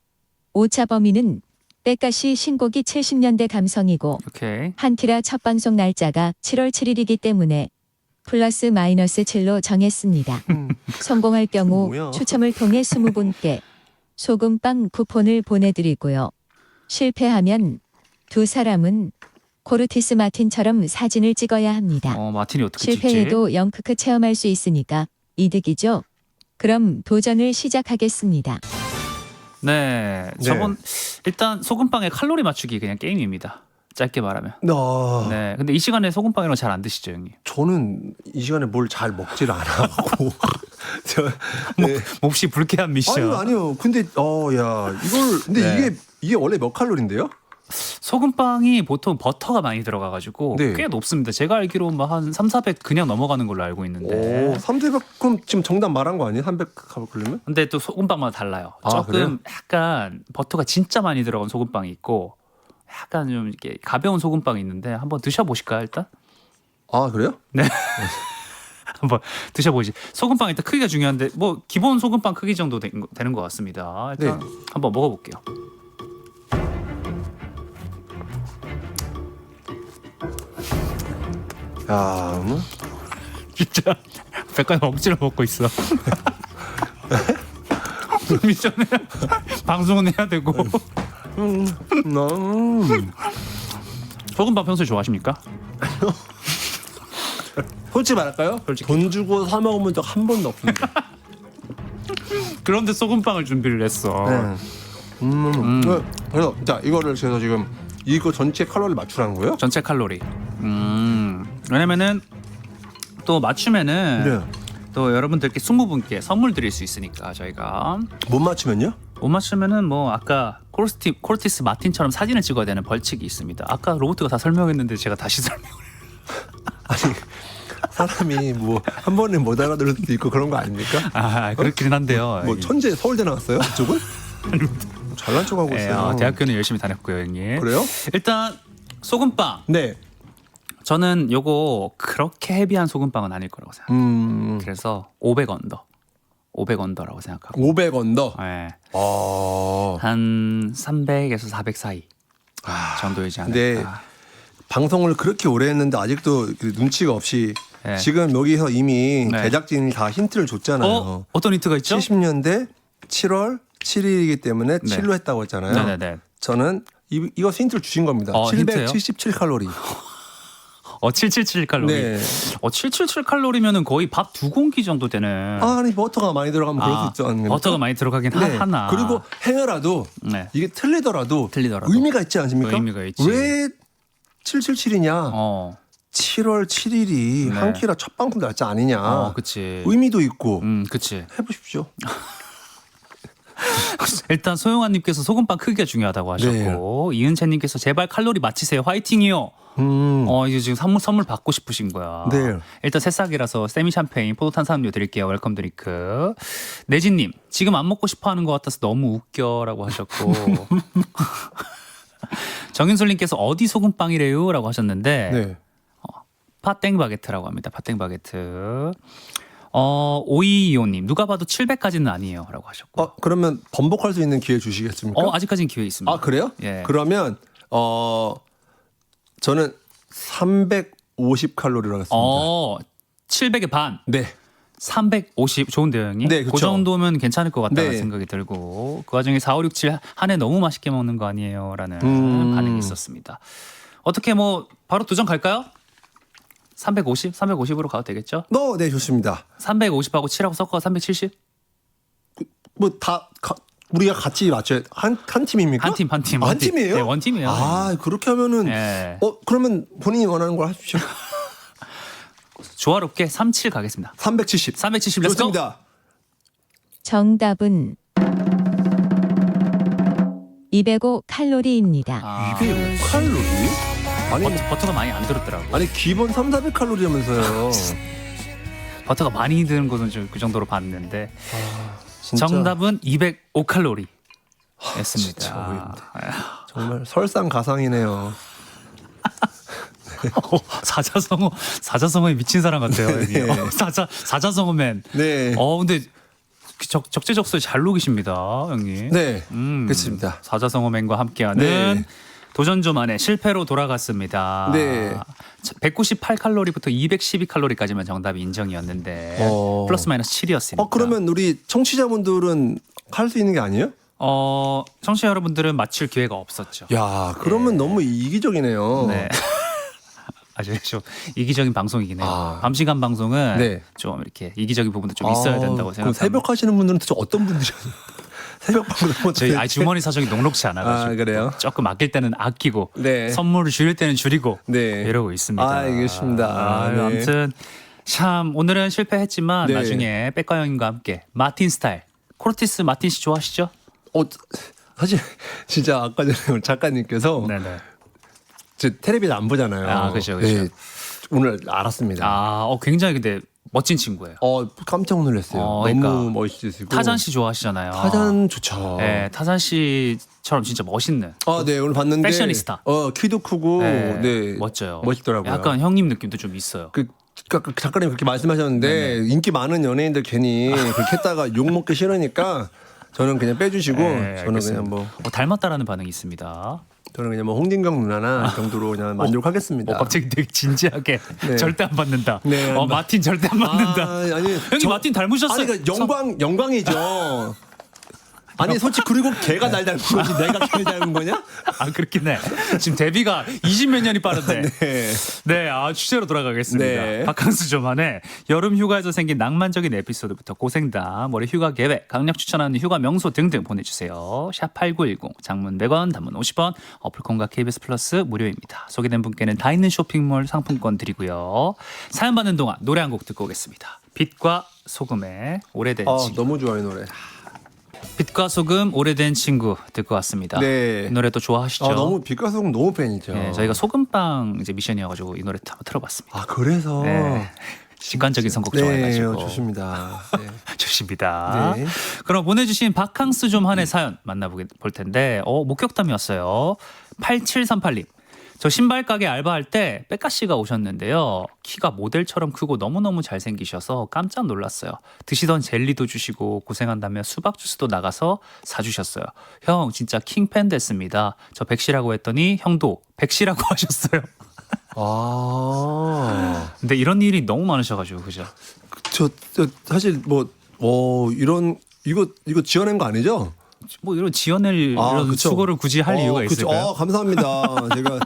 오차 범위는 백가시 신곡이 70년대 감성이고 오케이. 한키라 첫 방송 날짜가 7월 7일이기 때문에 플러스 마이너스 7로 정했습니다. 성공할 경우 뭐야? 추첨을 통해 20분께 소금빵 쿠폰을 보내드리고요. 실패하면 두 사람은 코르티스 마틴처럼 사진을 찍어야 합니다. 마틴이 어떻게 찍지? 실패해도 영크크 체험할 수 있으니까 이득이죠. 그럼 도전을 시작하겠습니다. 네. 저번 일단 소금빵의 칼로리 맞추기 그냥 게임입니다. 짧게 말하면. 네. 근데 이 시간에 소금빵 이런 거 잘 안 드시죠, 형님? 저는 이 시간에 뭘 잘 먹지를 않아고 몹시 불쾌한 미션. 아니요. 근데 야 이걸 근데 이게 원래 몇 칼로리인데요? 소금빵이 보통 버터가 많이 들어가가지고 네. 꽤 높습니다. 제가 알기로 한 300, 400 그냥 넘어가는 걸로 알고 있는데. 300 그럼 지금 정답 말한 거 아니에요? 300 칼로리면? 근데 또 소금빵마다 달라요. 아, 그래요? 조금 약간 버터가 진짜 많이 들어간 소금빵이 있고 약간 좀 이렇게 가벼운 소금빵이 있는데 한번 드셔보실까요, 일단? 아 그래요? 네. 한번 드셔보시. 소금빵 일단 크기가 중요한데 뭐 기본 소금빵 크기 정도 되는 것 같습니다. 일단 한번 먹어볼게요. 야, 진짜 백과에 억지로 먹고 있어. 미션에 방송은 해야 되고. 소금빵 평소에 좋아하십니까? 솔직히 말할까요? 솔직히. 돈 주고 사 먹어본 적 한 번도 없습니다. 그런데 소금빵을 준비를 했어. 그래서 자 이거를 그래서 지금 이거 전체 칼로리 맞추라는 거예요? 전체 칼로리. 왜냐면은 또 맞추면은 또 여러분들께 20분께 선물 드릴 수 있으니까 저희가 못 맞추면요? 못 맞추면은 뭐 아까 코르티스 마틴처럼 사진을 찍어야 되는 벌칙이 있습니다. 아까 로봇가 다 설명했는데 제가 다시 설명을. 아니 사람이 뭐 한 번에 못 알아들을 수도 있고 그런 거 아닙니까? 그렇긴 한데요. 뭐 천재 서울대 나왔어요? 그쪽은? 잘난 척하고 있어요. 대학교는 열심히 다녔고요, 형님. 그래요? 일단 소금빵. 네. 저는 요거 그렇게 헤비한 소금빵은 아닐 거라고 생각해요. 그래서 500 언더. 500 언더라고 생각하고. 500 언더? 네. 한 300에서 400 사이 정도이지 않을까. 네. 방송을 그렇게 오래 했는데 아직도 눈치가 없이 지금 여기서 이미 제작진이 다 힌트를 줬잖아요. 어떤 힌트가 있죠? 70년대 7월 7일이기 때문에 7로 했다고 했잖아요. 네네네. 저는 이거 힌트를 주신 겁니다. 777 칼로리. 777 칼로리. 네. 777 칼로리면은 거의 밥 2공기 정도 되는. 아니 버터가 많이 들어가면 그럴 수 있지 않습니까? 버터가 많이 들어가긴 하나. 그리고 행여라도 이게 틀리더라도 의미가 있지 않습니까? 의미가 있지. 왜 777이냐? 7월 7일이 한키라 첫 방송 날짜 아니냐? 그치. 의미도 있고. 그치. 해보십시오. 일단 소영아님께서 소금빵 크기가 중요하다고 하셨고 이은채님께서 제발 칼로리 맞히세요. 화이팅이요. 이제 지금 선물 받고 싶으신 거야. 네. 일단 새싹이라서 세미 샴페인 포도 탄산음료 드릴게요. 웰컴 드링크. 내진님 지금 안 먹고 싶어하는 것 같아서 너무 웃겨라고 하셨고 정윤솔님께서 어디 소금빵이래요라고 하셨는데 팥땡 바게트라고 합니다. 팥땡 바게트. 오이이오님 누가 봐도 700까지는 아니에요라고 하셨고. 그러면 번복할 수 있는 기회 주시겠습니까? 아직까지는 기회 있습니다. 그래요? 예. 그러면 저는 350 칼로리로 하겠습니다. 700의 반. 네. 350 좋은데요, 형님? 네, 그쵸. 그 정도면 괜찮을 것 같다는 생각이 들고 그 와중에 4, 5, 6, 7 한 해 너무 맛있게 먹는 거 아니에요라는 반응이 있었습니다. 어떻게 뭐 바로 도전 갈까요? 350? 350으로 가도 되겠죠? 네, 좋습니다. 350하고 7하고 섞어 370? 우리가 같이 맞춰야 한 팀입니까? 한 팀. 한 팀이에요? 네, 원팀이에요. 그렇게 하면은 그러면 본인이 원하는 걸 하십시오. 조화롭게 37 가겠습니다. 370. 370 렛츠고. 좋습니다. 정답은 205 칼로리입니다. 205 칼로리? 아니 버터가 많이 안 들었더라고. 아니 기본 3, 400 칼로리라면서요. 버터가 많이 드는 것은 좀 그 정도로 봤는데 진짜. 정답은 205칼로리. 였습니다. 진짜 정말 설상가상이네요. 사자성어에 미친 사람 같아요. 여기. 네. 사자성어맨. 네. 근데 적재적소에 잘 녹이십니다, 형님. 네. 그렇습니다. 사자성어맨과 함께하는 네. 도전조만의 실패로 돌아갔습니다. 네. 198칼로리부터 212칼로리까지만 정답이 인정이었는데 플러스 마이너스 7이었습니다. 그러면 우리 청취자분들은 할 수 있는 게 아니에요? 청취자 여러분들은 맞출 기회가 없었죠. 야, 그러면 너무 이기적이네요. 네. 아주 좀 이기적인 방송이긴 해요. 아. 밤 시간 방송은 네. 좀 이렇게 이기적인 부분도 좀 있어야 된다고 그럼 생각합니다. 새벽 하시는 분들은 도대체 어떤 분들이요? 새벽 방송 저희 주머니 사정이 녹록치 않아가지고 그래요? 조금 아낄 때는 아끼고 네. 선물을 줄일 때는 줄이고 네. 이러고 있습니다. 알겠습니다. 네. 아무튼 참 오늘은 실패했지만 네. 나중에 백과 형님과 함께 마틴 스타일 코르티스 마틴 씨 좋아하시죠? 사실 진짜 아까 전에 작가님께서 네네. 제 텔레비전 안 보잖아요. 그죠. 네, 오늘 알았습니다. 굉장히 근데 멋진 친구예요. 깜짝 놀랐어요. 그러니까 너무 멋있으시고. 타잔 씨 좋아하시잖아요. 타잔 좋죠. 네, 타잔 씨처럼 진짜 멋있는. 네, 오늘 봤는데. 패셔니스타. 키도 크고. 네. 멋져요. 멋있더라고요. 약간 형님 느낌도 좀 있어요. 작가님 그렇게 말씀하셨는데 인기 많은 연예인들 괜히 그렇게 했다가 욕 먹기 싫으니까 저는 그냥 빼주시고 저는 알겠습니다. 그냥 닮았다라는 반응이 있습니다. 저는 그냥 홍진경 누나나 정도로 그냥 만족하겠습니다. 갑자기 되게 진지하게 네. 절대 안 받는다. 네. 마틴 절대 안 받는다. 아니 형님 마틴 닮으셨어요. 그러니까 영광이죠. 아니 솔직히 그리고 걔가 날 닮은 거지 내가 걔를 닮은 거냐? 그렇긴 해. 지금 데뷔가 20몇 년이 빠른데. 네. 네, 주제로 돌아가겠습니다. 네. 바캉스 조만의 여름 휴가에서 생긴 낭만적인 에피소드부터 고생담, 올해 휴가 계획, 강력 추천하는 휴가 명소 등등 보내주세요. 샵8910, 장문 100원, 단문 50원, 어플콘과 KBS 플러스 무료입니다. 소개된 분께는 다 있는 쇼핑몰 상품권 드리고요. 사연 받는 동안 노래 한 곡 듣고 오겠습니다. 빛과 소금의 오래된 친구. 너무 좋아요 노래. 빛과 소금 오래된 친구 듣고 왔습니다. 네. 이 노래 또 좋아하시죠? 너무 빛과 소금 너무 팬이죠. 네, 저희가 소금빵 이제 미션이어가지고 이 노래 한번 틀어봤습니다. 그래서 네. 직관적인 선곡 네, 좋아해가지고 좋습니다. 네. 좋습니다. 네. 그럼 보내주신 바캉스 좀 한의 사연 만나볼 텐데 목격담이 왔어요. 8738님. 저 신발 가게 알바할 때 백가 씨가 오셨는데요. 키가 모델처럼 크고 너무너무 잘생기셔서 깜짝 놀랐어요. 드시던 젤리도 주시고 고생한다며 수박 주스도 나가서 사주셨어요. 형 진짜 킹팬 됐습니다. 저 백씨라고 했더니 형도 백씨라고 하셨어요. 근데 이런 일이 너무 많으셔가지고 그죠? 저 사실 이거 지어낸 거 아니죠? 이런 지어낼 이런 그쵸. 수고를 굳이 할 이유가 그쵸. 있을까요? 감사합니다. 제가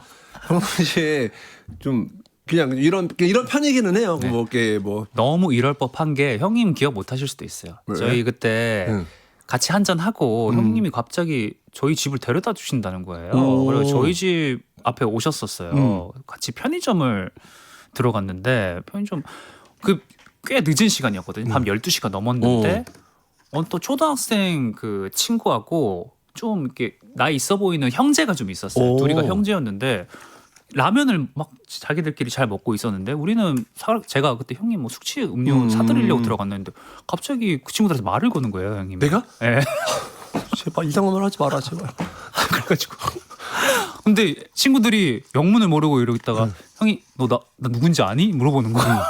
평소시에 좀 그냥 이런 편이기는 해요. 네. 뭐 너무 이럴 법한 게 형님 기억 못 하실 수도 있어요. 왜? 저희 그때 같이 한잔 하고 형님이 갑자기 저희 집을 데려다 주신다는 거예요. 그리고 저희 집 앞에 오셨었어요. 같이 편의점을 들어갔는데 편의점 꽤 늦은 시간이었거든요. 밤 12시가 넘었는데 또 초등학생 그 친구하고 좀 이렇게 나이 있어 보이는 형제가 좀 있었어요. 둘이가 형제였는데 라면을 막 자기들끼리 잘 먹고 있었는데 우리는 제가 그때 형님 뭐 숙취 음료 사드리려고 들어갔는데 갑자기 그 친구들한테 말을 거는 거예요, 형님. 내가? 네. 제발 이상한 말 하지 마라 제발. 그래가지고 근데 친구들이 영문을 모르고 이러고 있다가 형이 너 나 누군지 아니? 물어보는 거야.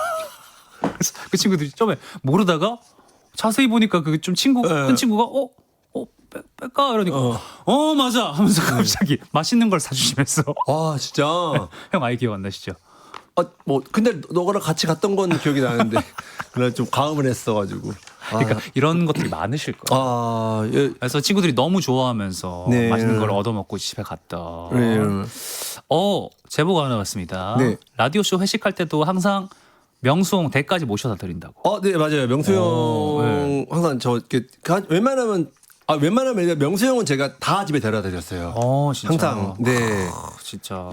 그래서 그 친구들이 처음에 모르다가 자세히 보니까 그 좀 큰 친구가 뺄까 이러니까 맞아 하면서 갑자기 맛있는 걸 사주시면서 진짜. 형 아이 기억 안 나시죠? 근데 너랑 같이 갔던 건 기억이 나는데 그날 좀 가음을 했어가지고. 그러니까 이런 것들이 많으실 거예요. 예. 그래서 친구들이 너무 좋아하면서 네. 맛있는 걸 얻어먹고 집에 갔다. 네. 제보가 하나 왔습니다. 네. 라디오 쇼 회식할 때도 항상 명수홍 대까지 모셔다 드린다고. 네 맞아요. 명수 형 네. 항상 웬만하면 명수 형은 제가 다 집에 데려다 드렸어요. 진짜. 항상. 네. 진짜.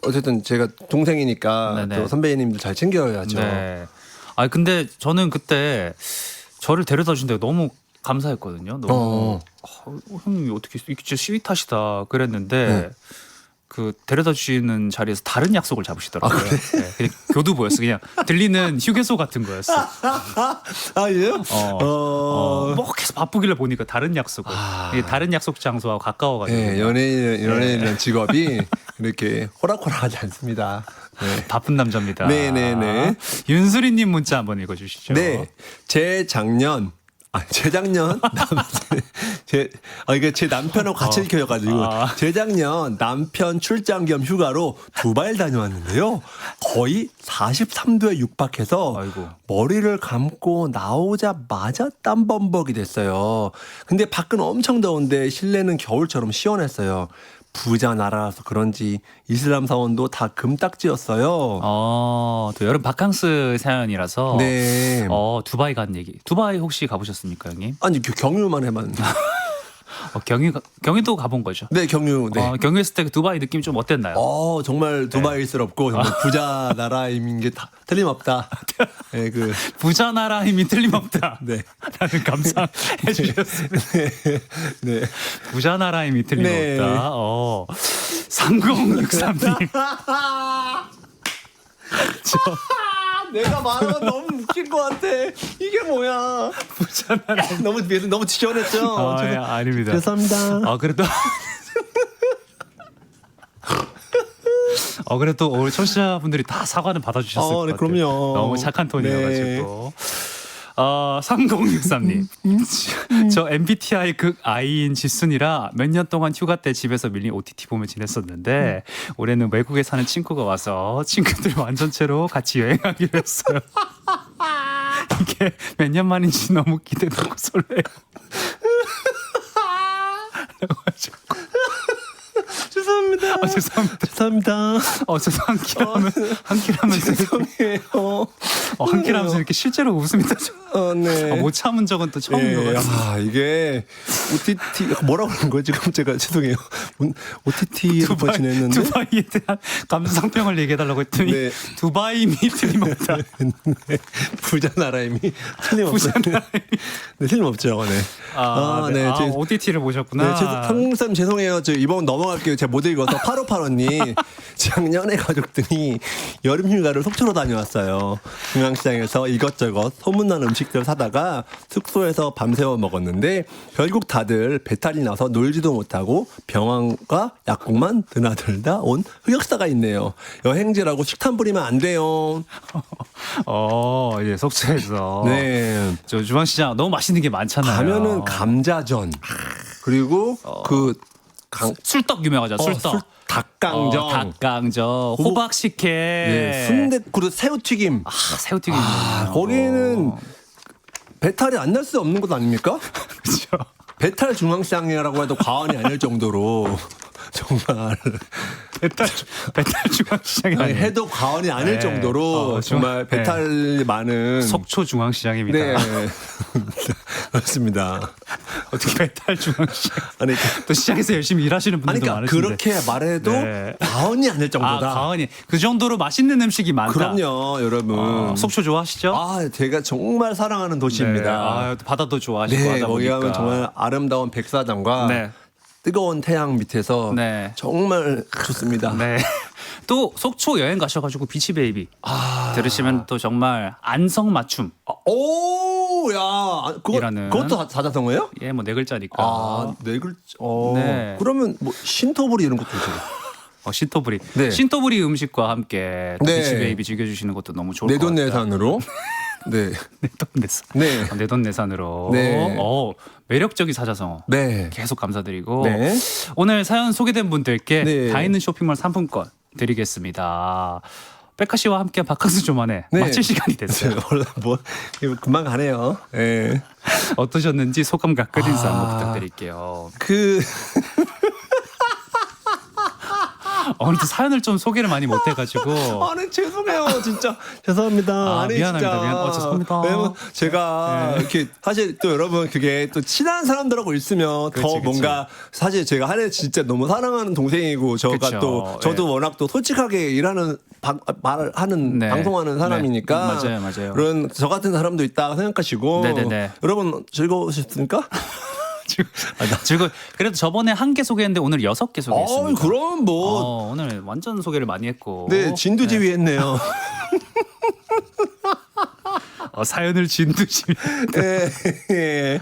어쨌든 제가 동생이니까 네네. 또 선배님들 잘 챙겨야죠. 네. 근데 저는 그때 저를 데려다 준 데가 너무 감사했거든요. 너무 형님이 어떻게 이렇게 진짜 스윗하시다 그랬는데 네. 그 데려다 주시는 자리에서 다른 약속을 잡으시더라고요. 네, 그냥 교두보였어. 그냥 들리는 휴게소 같은 거였어. 아, 예? 뭐 계속 바쁘길래 보니까 다른 약속을. 이게 다른 약속 장소와 가까워가지고. 네, 연예인이라는 직업이 이렇게 호락호락하지 않습니다. 네. 바쁜 남자입니다. 네네네. 윤수리님 문자 한번 읽어주시죠. 네, 재작년 이게 제 남편하고 같이 읽혀가지고 재작년 남편 출장 겸 휴가로 두바이를 다녀왔는데요. 거의 43도에 육박해서 아이고. 머리를 감고 나오자마자 땀범벅이 됐어요. 근데 밖은 엄청 더운데 실내는 겨울처럼 시원했어요. 부자 나라라서 그런지 이슬람 사원도 다 금딱지였어요. 또 여름 바캉스 사연이라서. 네. 두바이 간 얘기. 두바이 혹시 가보셨습니까, 형님? 아니 경유만 해봤는데. 경유도 가본 거죠? 네, 경유. 네. 경유했을 때 그 두바이 느낌 좀 어땠나요? 정말 두바이스럽고 정말 부자 나라임인 게 다 틀림없다. 네, 부자 나라 힘이 틀림없다. 네. 라는 감상해 주셨습니다. 네. 부자 나라 힘이 틀림없다. 네. 3063님. 내가 말하면 너무 웃길 것 같아. 이게 뭐야? 부자 나라 너무 지원했죠. 아닙니다. 죄송합니다. 그래도 그래도 오늘 청취자분들이 다 사과는 받아주셨을 것 네, 같아요. 그럼요. 너무 착한 톤이어가지고. 3063님. 저 MBTI 극 I인 지순이라 몇 년 동안 휴가 때 집에서 밀린 OTT 보며 지냈었는데 올해는 외국에 사는 친구가 와서 친구들 완전체로 같이 여행하기로 했어요. 이게 몇 년 만인지 너무 기대되고 설레요. 죄송합니다. 죄송합니다. 저도 한 끼라면 죄송해요. 한 끼라면서 이렇게 실제로 웃음이 터져. 네. 못 참은 적은 또 처음인 것 같아요. 이게 OTT 뭐라고 하는 거예요? 지금 제가 죄송해요. OTT로 지냈는데 두바이에 대한 감상평을 얘기해달라고 했더니 네. 두바이미 틀림없다. 네. 부자 나라임이 틀림없어요. 네, 틀림없죠. 네. OTT를 보셨구나. 네, 상무쌤 죄송해요. 저 이번 넘어갈게요. 제가 못 읽어서 8585님 작년에 가족들이 여름 휴가를 속초로 다녀왔어요. 중앙시장에서 이것저것 소문난 음식들 사다가 숙소에서 밤새워 먹었는데 결국 다들 배탈이 나서 놀지도 못하고 병원과 약국만 드나들다 온 흑역사가 있네요. 여행지라고 식탐 부리면 안 돼요. 예, 속초에서. 네. 저 중앙시장 너무 맛있는 게 많잖아요. 가면은 감자전 그리고 술떡 유명하죠. 술떡. 닭강정, 닭강정, 호박식혜, 네, 순댓그릇, 새우튀김. 새우튀김. 거기는 배탈이 안 날 수 없는 곳 아닙니까? 그렇죠. 배탈 중앙시장이라고 해도 과언이 아닐 정도로 정말 배탈 중앙시장이 아니, 해도 과언이 아닐 정도로 정말 배탈 많은 속초 중앙시장입니다. 네. 그렇습니다. 어떻게 배탈 중앙시장? 아니 또 시장에서 열심히 일하시는 분들도 그러니까 많으신데. 그렇게 말해도 과언이 아닐 정도다. 과언이 그 정도로 맛있는 음식이 많다. 그럼요, 여러분. 속초 좋아하시죠? 제가 정말 사랑하는 도시입니다. 네. 바다도 좋아하시고 네, 하다 거기 보니까. 가면 정말 아름다운 백사장과 뜨거운 태양 밑에서 정말 좋습니다. 네. 또 속초 여행 가셔가지고 비치베이비 들으시면 또 정말 안성맞춤. 그것도 사자성어예요? 예, 뭐 네 글자니까. 네 글자. 네. 그러면 뭐 신토부리 이런 것도 있죠. 신토부리. 네. 신토부리 음식과 함께 비치베이비 즐겨주시는 것도 너무 좋을 것 같아요. 내돈내산으로. 네. 내돈내산. 네. 내돈내산으로. 네. 매력적인 사자성어. 네. 계속 감사드리고. 네. 오늘 사연 소개된 분들께 다있는 쇼핑몰 상품권 드리겠습니다. 백하 씨와 함께 바캉스 좀 안에 마칠 시간이 됐어요. 뭐 금방 가네요. 네. 어떠셨는지 소감과 끝인사 한번 부탁드릴게요. 오늘도 사연을 좀 소개를 많이 못해가지고. 아니 죄송해요, 진짜 죄송합니다. 미안합니다. 죄송합니다. 제가 이렇게 사실 또 여러분 그게 또 친한 사람들하고 있으면 더 뭔가 사실 제가 한해 진짜 너무 사랑하는 동생이고 또 저도 워낙 또 솔직하게 일하는 말을 하는 방송하는 사람이니까 맞아요. 그런 저 같은 사람도 있다 생각하시고 네네네. 여러분 즐거우셨습니까? 즐거. 그래도 저번에 한 개 소개했는데 오늘 6개 소개했습니다. 그럼 뭐 오늘 완전 소개를 많이 했고. 네, 진두지휘 했네요. 사연을 진두지휘. 네.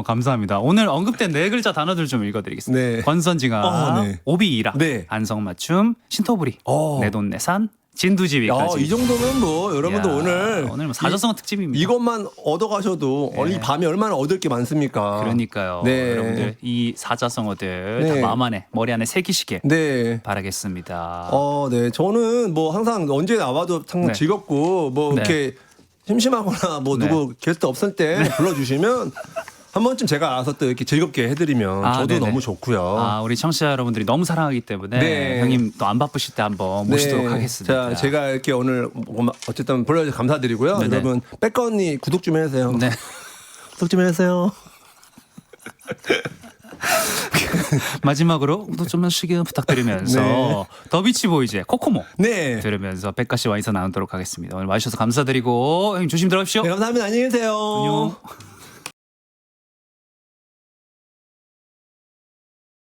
감사합니다. 오늘 언급된 4글자 단어들 좀 읽어드리겠습니다. 네. 권선징악, 네. 오비이락, 네. 안성맞춤, 신토부리, 내돈내산, 진두지휘까지. 이 정도면 뭐 여러분들 오늘 뭐 사자성어 특집입니다. 이것만 얻어가셔도 이 밤에 얼마나 얻을 게 많습니까? 그러니까요. 네. 여러분들 이 사자성어들 네. 다 마음 안에 머리 안에 새기시길 네. 바라겠습니다. 네. 저는 뭐 항상 언제 나와도 참 네. 즐겁고 뭐 이렇게 심심하거나 뭐 누구 게스트 없을 때 불러주시면 한 번쯤 제가 알아서 또 이렇게 즐겁게 해드리면 저도 네네. 너무 좋고요. 우리 청취자 여러분들이 너무 사랑하기 때문에 네. 형님 또 안 바쁘실 때 한번 모시도록 네. 하겠습니다. 자, 제가 이렇게 오늘 어쨌든 불러주셔서 감사드리고요. 네네. 여러분 백거 언니 구독 좀 해주세요. 네. 구독 좀 해주세요. 마지막으로 구독 좀 해주시길 부탁드리면서 더비치 보이즈의 코코모 네. 들으면서 백가 씨와 인사 나누도록 하겠습니다. 오늘 와주셔서 감사드리고 형님 조심 들어가십시오. 네, 감사합니다. 안녕히 계세요. 안녕.